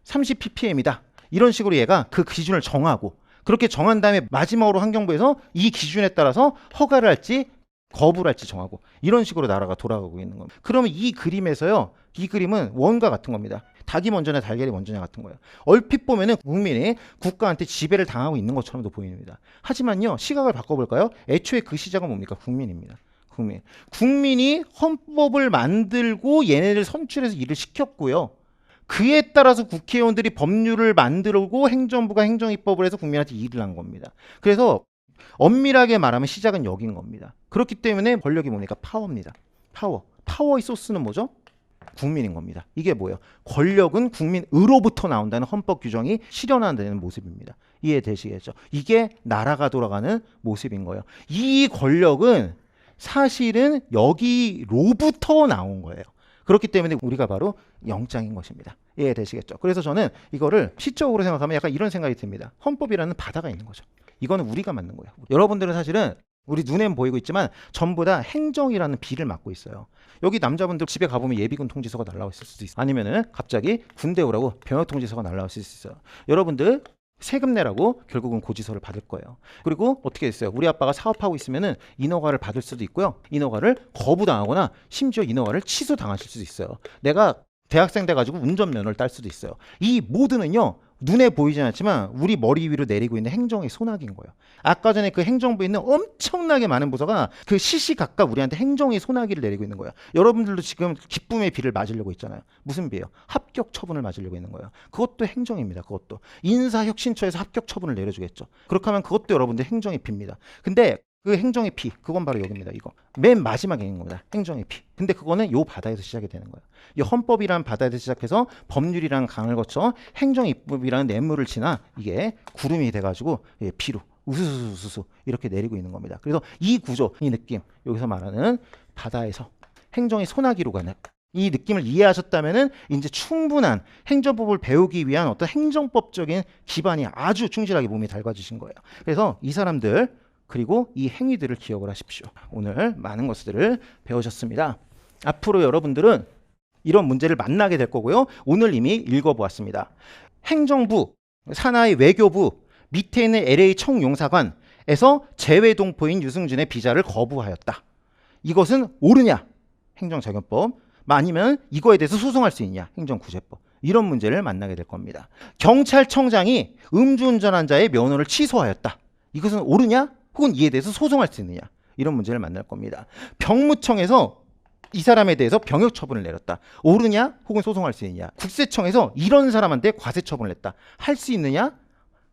30ppm이다. 이런 식으로 얘가 그 기준을 정하고, 그렇게 정한 다음에 마지막으로 환경부에서 이 기준에 따라서 허가를 할지 거부를 할지 정하고, 이런 식으로 나라가 돌아가고 있는 겁니다. 그러면 이 그림에서요, 이 그림은 원과 같은 겁니다. 닭이 먼저냐 달걀이 먼저냐 같은 거예요. 얼핏 보면은 국민이 국가한테 지배를 당하고 있는 것처럼도 보입니다. 하지만요, 시각을 바꿔볼까요? 애초에 그 시작은 뭡니까? 국민입니다. 국민이 헌법을 만들고 얘네를 선출해서 일을 시켰고요. 그에 따라서 국회의원들이 법률을 만들고 행정부가 행정입법을 해서 국민한테 일을 한 겁니다. 그래서 엄밀하게 말하면 시작은 여기인 겁니다. 그렇기 때문에 권력이 뭡니까? 파워입니다. 파워의 소스는 뭐죠? 국민인 겁니다. 이게 뭐예요? 권력은 국민으로부터 나온다는 헌법 규정이 실현화되는 모습입니다. 이해되시겠죠? 이게 나라가 돌아가는 모습인 거예요. 이 권력은 사실은 여기로부터 나온 거예요. 그렇기 때문에 우리가 바로 영장인 것입니다. 이해되시겠죠? 그래서 저는 이거를 시적으로 생각하면 약간 이런 생각이 듭니다. 헌법이라는 바다가 있는 거죠. 이거는 우리가 만든 거예요. 여러분들은 사실은 우리 눈엔 보이고 있지만 전부 다 행정이라는 비를 맡고 있어요. 여기 남자분들 집에 가보면 예비군 통지서가 날라와 있을 수도 있어요. 아니면은 갑자기 군대 오라고 병역 통지서가 날라올 수 있어요. 여러분들 세금 내라고 결국은 고지서를 받을 거예요. 그리고 어떻게 됐어요? 우리 아빠가 사업하고 있으면은 인허가를 받을 수도 있고요. 인허가를 거부당하거나 심지어 인허가를 취소당하실 수도 있어요. 내가 대학생 돼가지고 운전면허를 딸 수도 있어요. 이 모두는요, 눈에 보이지 않지만 우리 머리 위로 내리고 있는 행정의 소나기인 거예요. 아까 전에 그 행정부에 있는 엄청나게 많은 부서가 그 시시각각 우리한테 행정의 소나기를 내리고 있는 거예요. 여러분들도 지금 기쁨의 비를 맞으려고 있잖아요. 무슨 비예요? 합격 처분을 맞으려고 있는 거예요. 그것도 행정입니다. 그것도 인사혁신처에서 합격 처분을 내려주겠죠. 그렇게 하면 그것도 여러분들 행정의 비입니다. 근데 그 행정의 피, 그건 바로 여기입니다. 이거 맨 마지막에 있는 겁니다. 행정의 피. 근데 그거는 요 바다에서 시작이 되는 거예요. 이 헌법이라는 바다에서 시작해서 법률이라는 강을 거쳐 행정입법이라는 냇물을 지나 이게 구름이 돼가지고 비로 우수수수수 이렇게 내리고 있는 겁니다. 그래서 이 구조, 이 느낌, 여기서 말하는 바다에서 행정이 소나기로 가는 이 느낌을 이해하셨다면은 이제 충분한 행정법을 배우기 위한 어떤 행정법적인 기반이 아주 충실하게 몸이 닳아지신 거예요. 그래서 이 사람들 그리고 이 행위들을 기억을 하십시오. 오늘 많은 것들을 배우셨습니다. 앞으로 여러분들은 이런 문제를 만나게 될 거고요. 오늘 이미 읽어보았습니다. 행정부, 산하의 외교부, 밑에 있는 LA 총용사관에서 재외동포인 유승준의 비자를 거부하였다. 이것은 옳으냐? 행정작용법. 아니면 이거에 대해서 소송할 수 있냐? 행정구제법. 이런 문제를 만나게 될 겁니다. 경찰청장이 음주운전한 자의 면허를 취소하였다. 이것은 옳으냐? 혹은 이에 대해서 소송할 수 있느냐? 이런 문제를 만날 겁니다. 병무청에서 이 사람에 대해서 병역 처분을 내렸다. 옳으냐? 혹은 소송할 수 있느냐? 국세청에서 이런 사람한테 과세 처분을 냈다. 할 수 있느냐?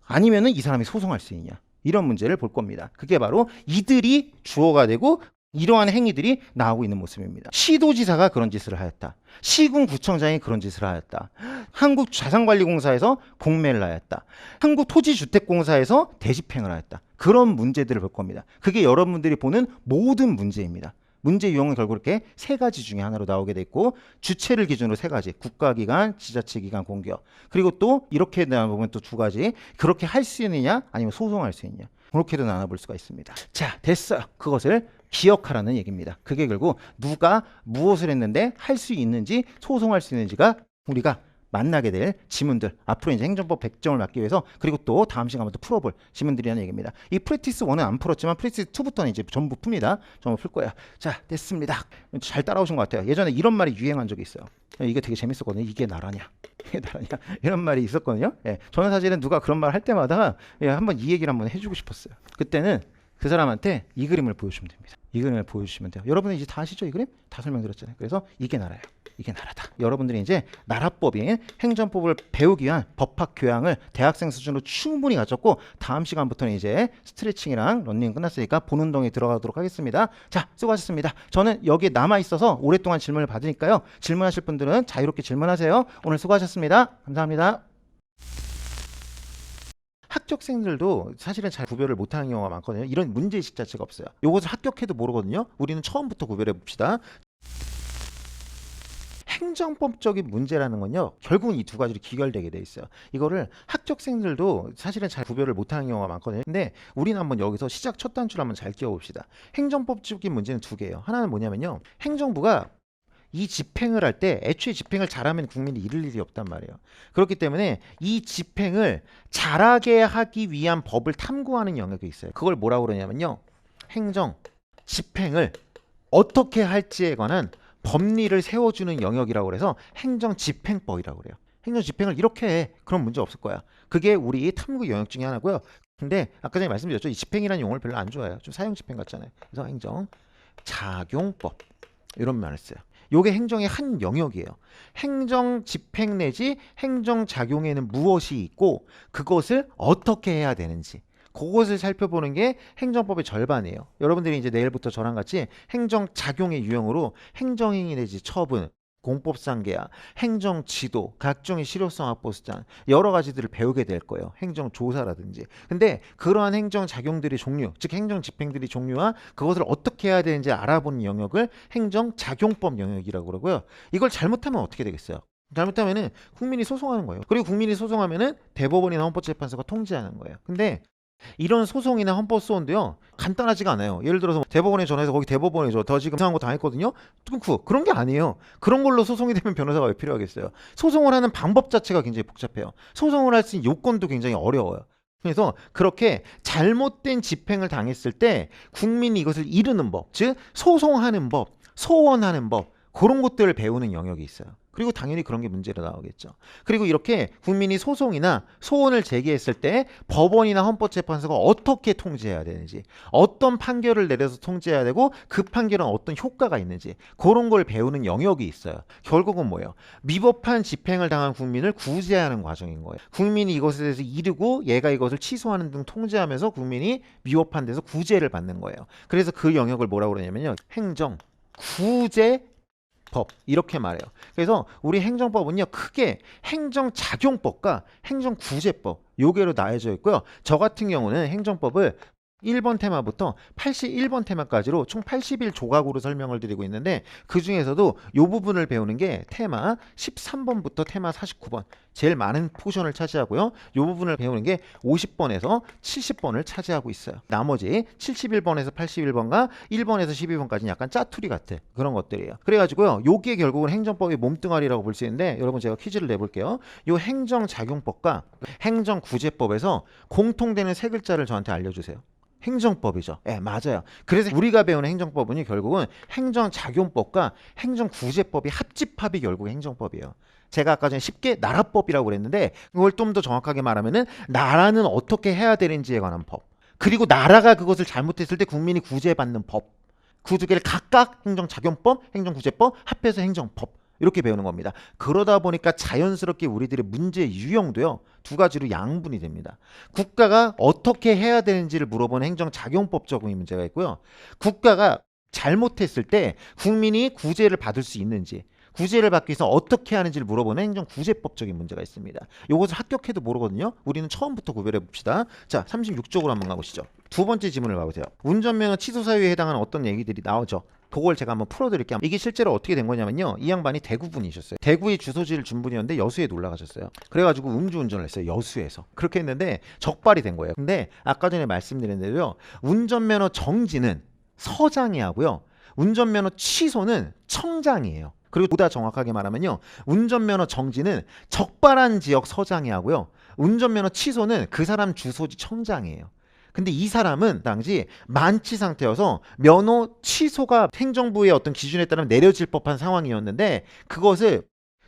아니면은 이 사람이 소송할 수 있느냐? 이런 문제를 볼 겁니다. 그게 바로 이들이 주어가 되고 이러한 행위들이 나오고 있는 모습입니다. 시도지사가 그런 짓을 하였다. 시군구청장이 그런 짓을 하였다. 한국자산관리공사에서 공매를 하였다. 한국토지주택공사에서 대집행을 하였다. 그런 문제들을 볼 겁니다. 그게 여러분들이 보는 모든 문제입니다. 문제 유형은 결국 이렇게 세 가지 중에 하나로 나오게 돼 있고 주체를 기준으로 세 가지 국가기관, 지자체기관, 공기업 그리고 또 이렇게 나눠보면 또 두 가지 그렇게 할 수 있느냐 아니면 소송할 수 있느냐 그렇게도 나눠볼 수가 있습니다. 자 됐어요. 그것을 기억하라는 얘기입니다. 그게 결국 누가 무엇을 했는데 할 수 있는지 소송할 수 있는지가 우리가 만나게 될 지문들 앞으로 이제 행정법 100점을 맞기 위해서 그리고 또 다음 시간부터 풀어볼 지문들이라는 얘기입니다. 이 프랙티스 1은 안 풀었지만 프랙티스 2부터는 이제 전부 풉니다. 전부 풀 거야. 자 됐습니다. 잘 따라오신 것 같아요. 예전에 이런 말이 유행한 적이 있어요. 이게 되게 재밌었거든요. 이게 나라냐 이게 나라냐 이런 말이 있었거든요. 예, 저는 사실은 누가 그런 말 할 때마다 한번 이 얘기를 한번 해주고 싶었어요. 그때는 그 사람한테 이 그림을 보여주시면 됩니다. 이 그림을 보여주시면 돼요. 여러분은 이제 다 아시죠? 이 그림? 다 설명드렸잖아요. 그래서 이게 나라예요. 이게 나라다. 여러분들이 이제 나라법인 행정법을 배우기 위한 법학 교양을 대학생 수준으로 충분히 갖췄고 다음 시간부터는 이제 스트레칭이랑 런닝 끝났으니까 본 운동에 들어가도록 하겠습니다. 자, 수고하셨습니다. 저는 여기에 남아 있어서 오랫동안 질문을 받으니까요. 질문하실 분들은 자유롭게 질문하세요. 오늘 수고하셨습니다. 감사합니다. 합격생들도 사실은 잘 구별을 못하는 경우가 많거든요. 이런 문제의식 자체가 없어요. 이것을 합격해도 모르거든요. 우리는 처음부터 구별해 봅시다. 행정법적인 문제라는 건요. 결국은 이 두 가지로 귀결되게 돼 있어요. 이거를 합격생들도 사실은 잘 구별을 못하는 경우가 많거든요. 근데 우리는 한번 여기서 시작 첫 단추를 한번 잘 끼워봅시다. 행정법적인 문제는 두 개예요. 하나는 뭐냐면요. 행정부가 이 집행을 할 때 애초에 집행을 잘하면 국민이 잃을 일이 없단 말이에요. 그렇기 때문에 이 집행을 잘하게 하기 위한 법을 탐구하는 영역이 있어요. 그걸 뭐라고 그러냐면요. 행정 집행을 어떻게 할지에 관한 법리를 세워주는 영역이라고 그래서 행정집행법이라고 그래요. 행정집행을 이렇게 해. 그럼 문제 없을 거야. 그게 우리 탐구 영역 중에 하나고요. 근데 아까 전에 말씀드렸죠. 이 집행이라는 용어를 별로 안 좋아해요. 좀 사용집행 같잖아요. 그래서 행정작용법 이런 말을 써요. 요게 행정의 한 영역이에요. 행정 집행 내지 행정 작용에는 무엇이 있고 그것을 어떻게 해야 되는지 그것을 살펴보는 게 행정법의 절반이에요. 여러분들이 이제 내일부터 저랑 같이 행정 작용의 유형으로 행정행위 내지 처분, 공법상계약, 행정지도, 각종의 실효성 확보 수단 여러 가지들을 배우게 될 거예요. 행정조사라든지. 근데 그러한 행정작용들의 종류, 즉 행정집행들의 종류와 그것을 어떻게 해야 되는지 알아보는 영역을 행정작용법 영역이라고 그러고요. 이걸 잘못하면 어떻게 되겠어요? 잘못하면은 국민이 소송하는 거예요. 그리고 국민이 소송하면은 대법원이나 헌법재판소가 통지하는 거예요. 근데 이런 소송이나 헌법소원도요 간단하지가 않아요. 예를 들어서 대법원에 전화해서 거기 대법원에 저 지금 이상한 거 당했거든요. 끊고 그런 게 아니에요. 그런 걸로 소송이 되면 변호사가 왜 필요하겠어요. 소송을 하는 방법 자체가 굉장히 복잡해요. 소송을 할 수 있는 요건도 굉장히 어려워요. 그래서 그렇게 잘못된 집행을 당했을 때 국민이 이것을 이르는 법, 즉 소송하는 법, 소원하는 법 그런 것들을 배우는 영역이 있어요. 그리고 당연히 그런 게 문제로 나오겠죠. 그리고 이렇게 국민이 소송이나 소원을 제기했을 때 법원이나 헌법재판소가 어떻게 통제해야 되는지, 어떤 판결을 내려서 통제해야 되고 그 판결은 어떤 효과가 있는지 그런 걸 배우는 영역이 있어요. 결국은 뭐예요? 위법한 집행을 당한 국민을 구제하는 과정인 거예요. 국민이 이것에 대해서 이르고 얘가 이것을 취소하는 등 통제하면서 국민이 위법한 데서 구제를 받는 거예요. 그래서 그 영역을 뭐라고 그러냐면요. 행정 구제 법 이렇게 말해요. 그래서 우리 행정법은요 크게 행정작용법과 행정구제법 요게로 나눠져 있고요. 저 같은 경우는 행정법을 1번 테마부터 81번 테마까지로 총 80일 조각으로 설명을 드리고 있는데 그 중에서도 이 부분을 배우는 게 테마 13번부터 테마 49번 제일 많은 포션을 차지하고요. 이 부분을 배우는 게 50번에서 70번을 차지하고 있어요. 나머지 71번에서 81번과 1번에서 12번까지는 약간 짜투리 같은 그런 것들이에요. 그래가지고요. 요게 결국은 행정법의 몸뚱아리라고 볼 수 있는데 여러분 제가 퀴즈를 내볼게요. 요 행정작용법과 행정구제법에서 공통되는 세 글자를 저한테 알려주세요. 행정법이죠. 예, 맞아요. 그래서 우리가 배우는 행정법은 결국은 행정작용법과 행정구제법이 합집합이 결국 행정법이에요. 제가 아까 전에 쉽게 나라법이라고 그랬는데 그걸 좀 더 정확하게 말하면은 나라는 어떻게 해야 되는지에 관한 법. 그리고 나라가 그것을 잘못했을 때 국민이 구제받는 법. 그 두 개를 각각 행정작용법, 행정구제법, 합해서 행정법. 이렇게 배우는 겁니다. 그러다 보니까 자연스럽게 우리들의 문제 유형도요. 두 가지로 양분이 됩니다. 국가가 어떻게 해야 되는지를 물어보는 행정작용법 적용이 문제가 있고요. 국가가 잘못했을 때 국민이 구제를 받을 수 있는지 구제를 받기 위해서 어떻게 하는지를 물어보는 행정구제법적인 문제가 있습니다. 이것을 합격해도 모르거든요. 우리는 처음부터 구별해 봅시다. 자, 36쪽으로 한번 가보시죠. 두 번째 지문을 봐보세요. 운전면허 취소 사유에 해당하는 어떤 얘기들이 나오죠. 그걸 제가 한번 풀어드릴게요. 이게 실제로 어떻게 된 거냐면요. 이 양반이 대구 분이셨어요. 대구의 주소지를 준 분이었는데 여수에 놀러 가셨어요. 그래가지고 음주운전을 했어요. 여수에서. 그렇게 했는데 적발이 된 거예요. 근데 아까 전에 말씀드린 대로요. 운전면허 정지는 서장이 하고요. 운전면허 취소는 청장이에요. 그리고 보다 정확하게 말하면요. 운전면허 정지는 적발한 지역 서장이 하고요. 운전면허 취소는 그 사람 주소지 청장이에요. 근데 이 사람은 당시 만취 상태여서 면허 취소가 행정부의 어떤 기준에 따르면 내려질 법한 상황이었는데 그것을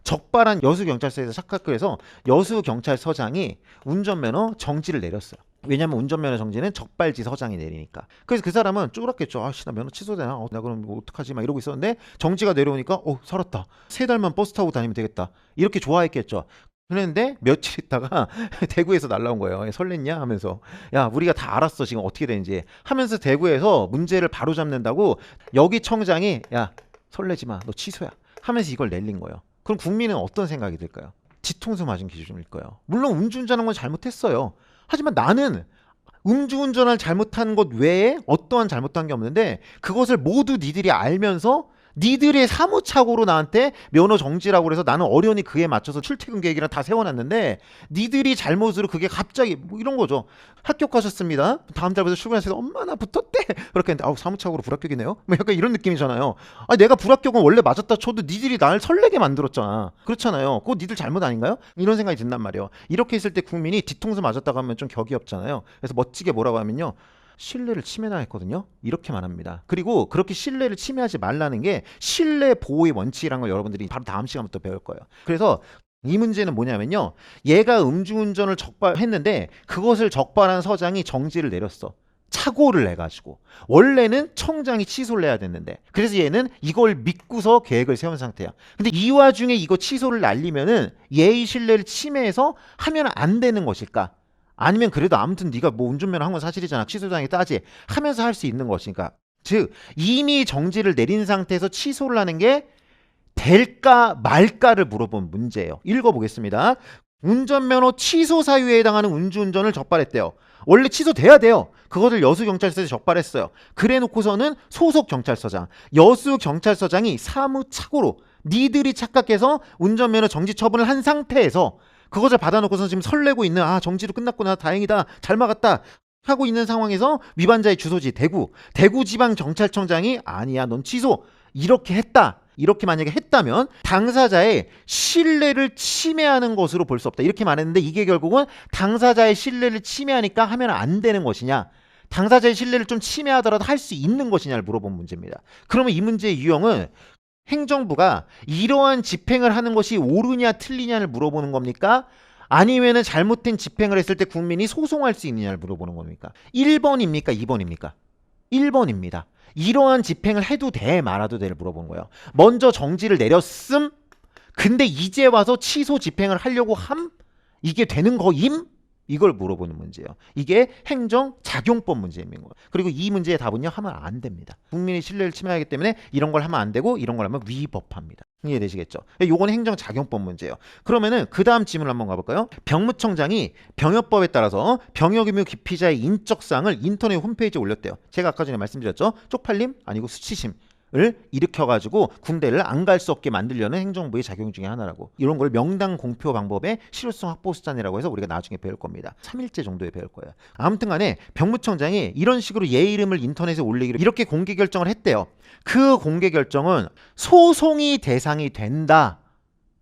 적발한 여수경찰서에서 착각을 해서 여수경찰서장이 운전면허 정지를 내렸어요. 왜냐면 운전면허 정지는 적발지 서장이 내리니까. 그래서 그 사람은 쫄았겠죠. 아씨 나 면허 취소되나? 나 그럼 뭐 어떡하지? 막 이러고 있었는데 정지가 내려오니까 살았다. 3달만 버스 타고 다니면 되겠다. 이렇게 좋아했겠죠. 그랬는데 며칠 있다가 대구에서 날라온 거예요. 설렜냐 하면서 야 우리가 다 알았어 지금 어떻게 되는지 하면서 대구에서 문제를 바로 잡는다고 여기 청장이 야 설레지 마 너 취소야 하면서 이걸 내린 거예요. 그럼 국민은 어떤 생각이 들까요? 뒤통수 맞은 기준일 거예요. 물론 음주운전한 건 잘못했어요. 하지만 나는 음주운전을 잘못한 것 외에 어떠한 잘못한 게 없는데 그것을 모두 니들이 알면서 니들의 사무착오로 나한테 면허 정지라고 그래서 나는 어련히 그에 맞춰서 출퇴근 계획이랑 다 세워놨는데 니들이 잘못으로 그게 갑자기 뭐 이런 거죠. 합격하셨습니다. 다음 달부터 출근하셔서 엄마 나 붙었대. 그렇게 했는데 아우 사무착오로 불합격이네요. 뭐 약간 이런 느낌이잖아요. 아 내가 불합격은 원래 맞았다 쳐도 니들이 날 설레게 만들었잖아. 그렇잖아요. 그거 니들 잘못 아닌가요? 이런 생각이 든단 말이에요. 이렇게 했을 때 국민이 뒤통수 맞았다고 하면 좀 격이 없잖아요. 그래서 멋지게 뭐라고 하면요. 신뢰를 침해당했거든요. 이렇게 말합니다. 그리고 그렇게 신뢰를 침해하지 말라는 게 신뢰 보호의 원칙이라는 걸 여러분들이 바로 다음 시간부터 배울 거예요. 그래서 이 문제는 뭐냐면요. 얘가 음주운전을 적발했는데 그것을 적발한 서장이 정지를 내렸어. 착오를 내가지고 원래는 청장이 취소를 해야 됐는데 그래서 얘는 이걸 믿고서 계획을 세운 상태야. 근데 이 와중에 이거 취소를 날리면은 얘의 신뢰를 침해해서 하면 안 되는 것일까? 아니면 그래도 아무튼 네가 뭐 운전면허 한 건 사실이잖아. 취소장에 따지 하면서 할 수 있는 것이니까. 즉 이미 정지를 내린 상태에서 취소를 하는 게 될까 말까를 물어본 문제예요. 읽어보겠습니다. 운전면허 취소 사유에 해당하는 음주운전을 적발했대요. 원래 취소돼야 돼요. 그것을 여수경찰서에서 적발했어요. 그래놓고서는 소속경찰서장, 여수경찰서장이 사무착오로 니들이 착각해서 운전면허 정지 처분을 한 상태에서 그것을 받아놓고서 지금 설레고 있는 정지도 끝났구나 다행이다 잘 막았다 하고 있는 상황에서 위반자의 주소지 대구지방경찰청장이 아니야 넌 취소 이렇게 했다. 이렇게 만약에 했다면 당사자의 신뢰를 침해하는 것으로 볼 수 없다. 이렇게 말했는데 이게 결국은 당사자의 신뢰를 침해하니까 하면 안 되는 것이냐 당사자의 신뢰를 좀 침해하더라도 할 수 있는 것이냐를 물어본 문제입니다. 그러면 이 문제의 유형은 행정부가 이러한 집행을 하는 것이 옳으냐 틀리냐를 물어보는 겁니까? 아니면은 잘못된 집행을 했을 때 국민이 소송할 수 있느냐를 물어보는 겁니까? 1번입니까? 2번입니까? 1번입니다. 이러한 집행을 해도 돼 말아도 돼를 물어보는 거예요. 먼저 정지를 내렸음 근데 이제 와서 취소 집행을 하려고 함? 이게 되는 거임? 이걸 물어보는 문제예요. 이게 행정작용법 문제인 거예요. 그리고 이 문제의 답은요, 하면 안 됩니다. 국민의 신뢰를 침해하기 때문에 이런 걸 하면 안 되고 이런 걸 하면 위법합니다. 이해되시겠죠? 요건 행정작용법 문제예요. 그러면은 그 다음 질문 한번 가볼까요? 병무청장이 병역법에 따라서 병역 의무 기피자의 인적사항을 인터넷 홈페이지에 올렸대요. 제가 아까 전에 말씀드렸죠? 쪽팔림 아니고 수치심 을 일으켜가지고 군대를 안 갈 수 없게 만들려는 행정부의 작용 중에 하나라고. 이런 걸 명당 공표 방법의 실효성 확보 수단이라고 해서 우리가 나중에 배울 겁니다. 3일째 정도에 배울 거예요. 아무튼 간에 병무청장이 이런 식으로 얘 이름을 인터넷에 올리기로 이렇게 공개 결정을 했대요. 그 공개 결정은 소송이 대상이 된다.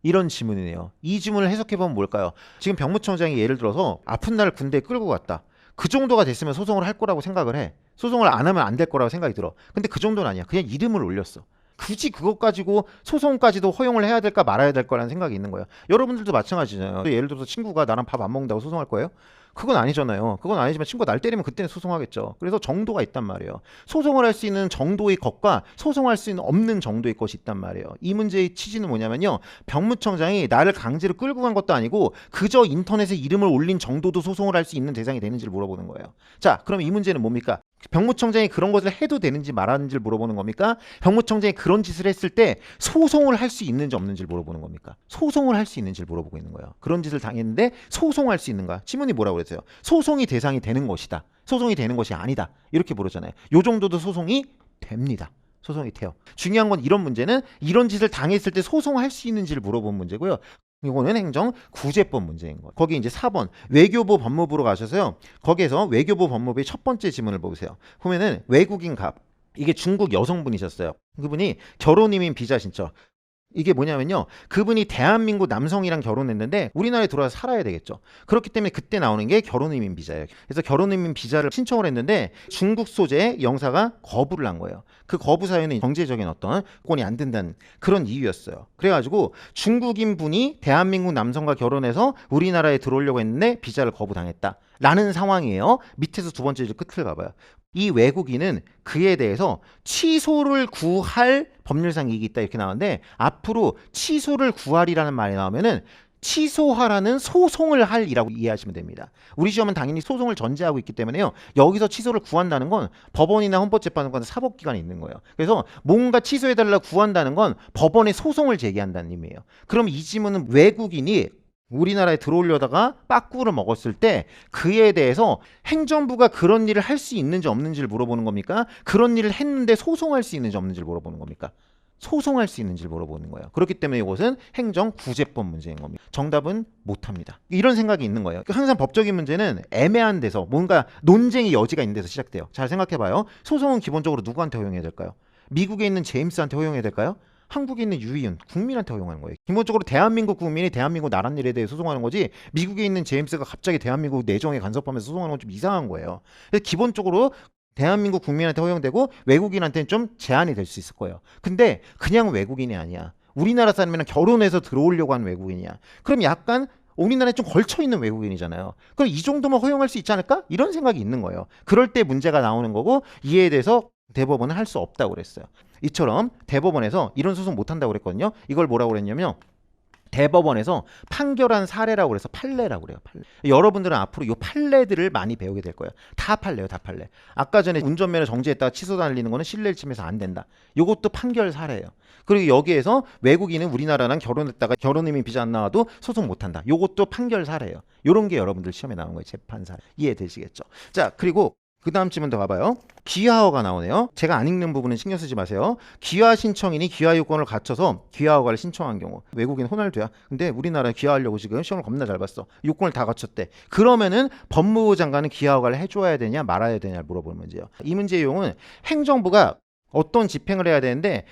이런 질문이네요. 이 질문을 해석해보면 뭘까요? 지금 병무청장이 예를 들어서 아픈 날을 군대에 끌고 갔다. 그 정도가 됐으면 소송을 할 거라고 생각을 해. 소송을 안 하면 안 될 거라고 생각이 들어. 근데 그 정도는 아니야. 그냥 이름을 올렸어. 굳이 그것 가지고 소송까지도 허용을 해야 될까 말아야 될 거라는 생각이 있는 거예요. 여러분들도 마찬가지잖아요. 예를 들어서 친구가 나랑 밥 안 먹는다고 소송할 거예요? 그건 아니잖아요. 그건 아니지만 친구가 날 때리면 그때는 소송하겠죠. 그래서 정도가 있단 말이에요. 소송을 할 수 있는 정도의 것과 소송할 수 있는 없는 정도의 것이 있단 말이에요. 이 문제의 취지는 뭐냐면요. 병무청장이 나를 강제로 끌고 간 것도 아니고 그저 인터넷에 이름을 올린 정도도 소송을 할 수 있는 대상이 되는지를 물어보는 거예요. 자, 그럼 이 문제는 뭡니까? 병무청장이 그런 것을 해도 되는지 말하는지를 물어보는 겁니까? 병무청장이 그런 짓을 했을 때 소송을 할 수 있는지 없는지를 물어보는 겁니까? 소송을 할 수 있는지를 물어보고 있는 거예요. 그런 짓을 당했는데 소송할 수 있는가? 지문이 뭐라고 그랬어요? 소송이 대상이 되는 것이다. 소송이 되는 것이 아니다. 이렇게 물었잖아요. 요 정도도 소송이 됩니다. 소송이 돼요. 중요한 건 이런 문제는 이런 짓을 당했을 때 소송할 수 있는지를 물어본 문제고요. 이거는 행정구제법 문제인 거예요. 거기 이제 4번 외교부 법무부로 가셔서요. 거기에서 외교부 법무부의 첫 번째 지문을 보세요. 보면은 외국인 갑 이게 중국 여성분이셨어요. 그분이 결혼 이민 비자 신청. 이게 뭐냐면요. 그분이 대한민국 남성이랑 결혼했는데 우리나라에 들어와서 살아야 되겠죠. 그렇기 때문에 그때 나오는 게 결혼이민 비자예요. 그래서 결혼이민 비자를 신청을 했는데 중국 소재의 영사가 거부를 한 거예요. 그 거부 사유는 경제적인 어떤 권이 안 된다는 그런 이유였어요. 그래가지고 중국인 분이 대한민국 남성과 결혼해서 우리나라에 들어오려고 했는데 비자를 거부당했다라는 상황이에요. 밑에서 두 번째 줄 끝을 가봐요. 이 외국인은 그에 대해서 취소를 구할 법률상 이익이 있다 이렇게 나오는데 앞으로 취소를 구할이라는 말이 나오면은 취소하라는 소송을 할이라고 이해하시면 됩니다. 우리 시험은 당연히 소송을 전제하고 있기 때문에요. 여기서 취소를 구한다는 건 법원이나 헌법재판관 사법기관이 있는 거예요. 그래서 뭔가 취소해달라고 구한다는 건 법원에 소송을 제기한다는 의미예요. 그럼 이 지문은 외국인이 우리나라에 들어오려다가 빠꾸를 먹었을 때 그에 대해서 행정부가 그런 일을 할 수 있는지 없는지를 물어보는 겁니까? 그런 일을 했는데 소송할 수 있는지 없는지를 물어보는 겁니까? 소송할 수 있는지를 물어보는 거예요. 그렇기 때문에 이것은 행정구제법 문제인 겁니다. 정답은 못합니다. 이런 생각이 있는 거예요. 항상 법적인 문제는 애매한 데서 뭔가 논쟁의 여지가 있는 데서 시작돼요. 잘 생각해봐요. 소송은 기본적으로 누구한테 허용해야 될까요? 미국에 있는 제임스한테 허용해야 될까요? 한국에 있는 유이윤 국민한테 허용하는 거예요. 기본적으로 대한민국 국민이 대한민국 나란 일에 대해 소송하는 거지 미국에 있는 제임스가 갑자기 대한민국 내정에 간섭하면서 소송하는 건 좀 이상한 거예요. 그래서 기본적으로 대한민국 국민한테 허용되고 외국인한테는 좀 제한이 될 수 있을 거예요. 근데 그냥 외국인이 아니야. 우리나라 사람이랑 결혼해서 들어오려고 하는 외국인이야. 그럼 약간 우리나라에 좀 걸쳐있는 외국인이잖아요. 그럼 이 정도만 허용할 수 있지 않을까? 이런 생각이 있는 거예요. 그럴 때 문제가 나오는 거고 이에 대해서 대법원은 할 수 없다고 그랬어요. 이처럼 대법원에서 이런 소송 못한다고 그랬거든요. 이걸 뭐라고 그랬냐면 대법원에서 판결한 사례라고 그래서 판례라고 그래요. 판례. 여러분들은 앞으로 이 판례들을 많이 배우게 될 거예요. 다 판례요. 다 판례. 아까 전에 운전면허 정지했다가 취소 달리는 거는 신뢰를 침해서 안 된다. 이것도 판결 사례예요. 그리고 여기에서 외국인은 우리나라랑 결혼했다가 결혼이민 비자 안 나와도 소송 못한다. 이것도 판결 사례예요. 이런 게 여러분들 시험에 나오는 거예요. 재판 사례. 이해되시겠죠? 자, 그리고 그 다음 질문 더 가봐요. 귀하허가 나오네요. 제가 안 읽는 부분은 신경 쓰지 마세요. 귀하 신청인이 귀하 요건을 갖춰서 귀하허가를 신청한 경우 외국인 호날두야. 근데 우리나라에 귀하하려고 지금 시험을 겁나 잘 봤어. 요건을 다 갖췄대. 그러면은 법무부 장관은 귀하허가를 해줘야 되냐 말아야 되냐 물어보는 문제예요. 이 문제의 용은 행정부가 어떤 집행을 해야 되는데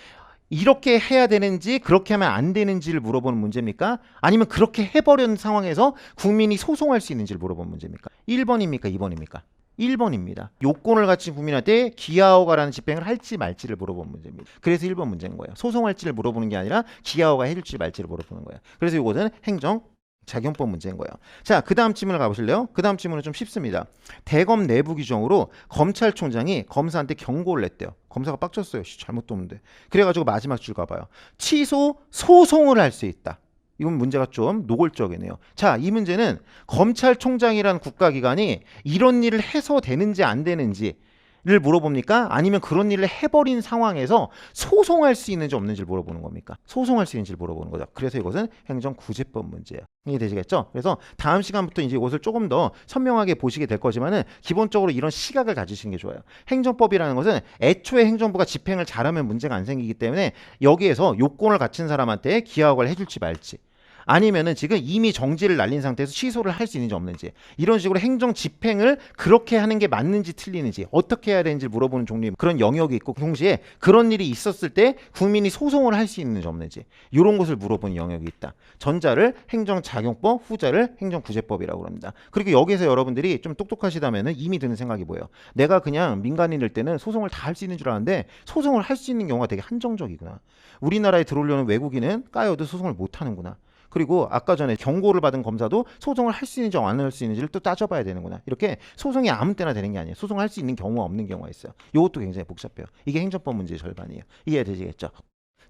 이렇게 해야 되는지 그렇게 하면 안 되는지를 물어보는 문제입니까? 아니면 그렇게 해버린 상황에서 국민이 소송할 수 있는지를 물어보는 문제입니까? 1번입니까? 2번입니까? 1번입니다. 요건을 갖춘 국민한테 귀하허가라는 집행을 할지 말지를 물어보는 문제입니다. 그래서 1번 문제인 거예요. 소송할지를 물어보는 게 아니라 귀하허가 해줄지 말지를 물어보는 거예요. 그래서 이것은 행정작용법 문제인 거예요. 자, 그 다음 질문을 가보실래요? 그 다음 질문은 좀 쉽습니다. 대검 내부 규정으로 검찰총장이 검사한테 경고를 냈대요. 검사가 빡쳤어요. 잘못 뒀는데. 그래가지고 마지막 줄 가봐요. 취소 소송을 할 수 있다. 이건 문제가 좀 노골적이네요. 자, 이 문제는 검찰총장이라는 국가기관이 이런 일을 해서 되는지 안 되는지를 물어봅니까? 아니면 그런 일을 해버린 상황에서 소송할 수 있는지 없는지를 물어보는 겁니까? 소송할 수 있는지를 물어보는 거죠. 그래서 이것은 행정구제법 문제예요. 이해되시겠죠? 그래서 다음 시간부터 이제 이것을 조금 더 선명하게 보시게 될 거지만은 기본적으로 이런 시각을 가지시는 게 좋아요. 행정법이라는 것은 애초에 행정부가 집행을 잘하면 문제가 안 생기기 때문에 여기에서 요건을 갖춘 사람한테 기하학을 해줄지 말지, 아니면은 지금 이미 정지를 날린 상태에서 취소를 할 수 있는지 없는지, 이런 식으로 행정 집행을 그렇게 하는 게 맞는지 틀리는지, 어떻게 해야 되는지 물어보는 종류의 그런 영역이 있고, 동시에 그런 일이 있었을 때 국민이 소송을 할 수 있는지 없는지, 이런 것을 물어보는 영역이 있다. 전자를 행정작용법, 후자를 행정구제법이라고 합니다. 그리고 여기에서 여러분들이 좀 똑똑하시다면은 이미 드는 생각이 뭐예요? 내가 그냥 민간인일 때는 소송을 다 할 수 있는 줄 알았는데 소송을 할 수 있는 경우가 되게 한정적이구나. 우리나라에 들어오려는 외국인은 까여도 소송을 못 하는구나. 그리고 아까 전에 경고를 받은 검사도 소송을 할 수 있는지 안 할 수 있는지를 또 따져봐야 되는구나. 이렇게 소송이 아무 때나 되는 게 아니에요. 소송할 수 있는 경우와 없는 경우가 있어요. 이것도 굉장히 복잡해요. 이게 행정법 문제의 절반이에요. 이해되시겠죠?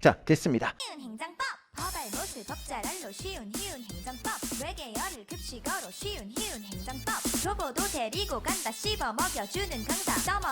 자, 됐습니다. 쉬운 행정법 허발못을 법잘알로 쉬운 행정법 외계어를 급식어로 쉬운 행정법 교보도 데리고 간다 씹어 먹여주는 강사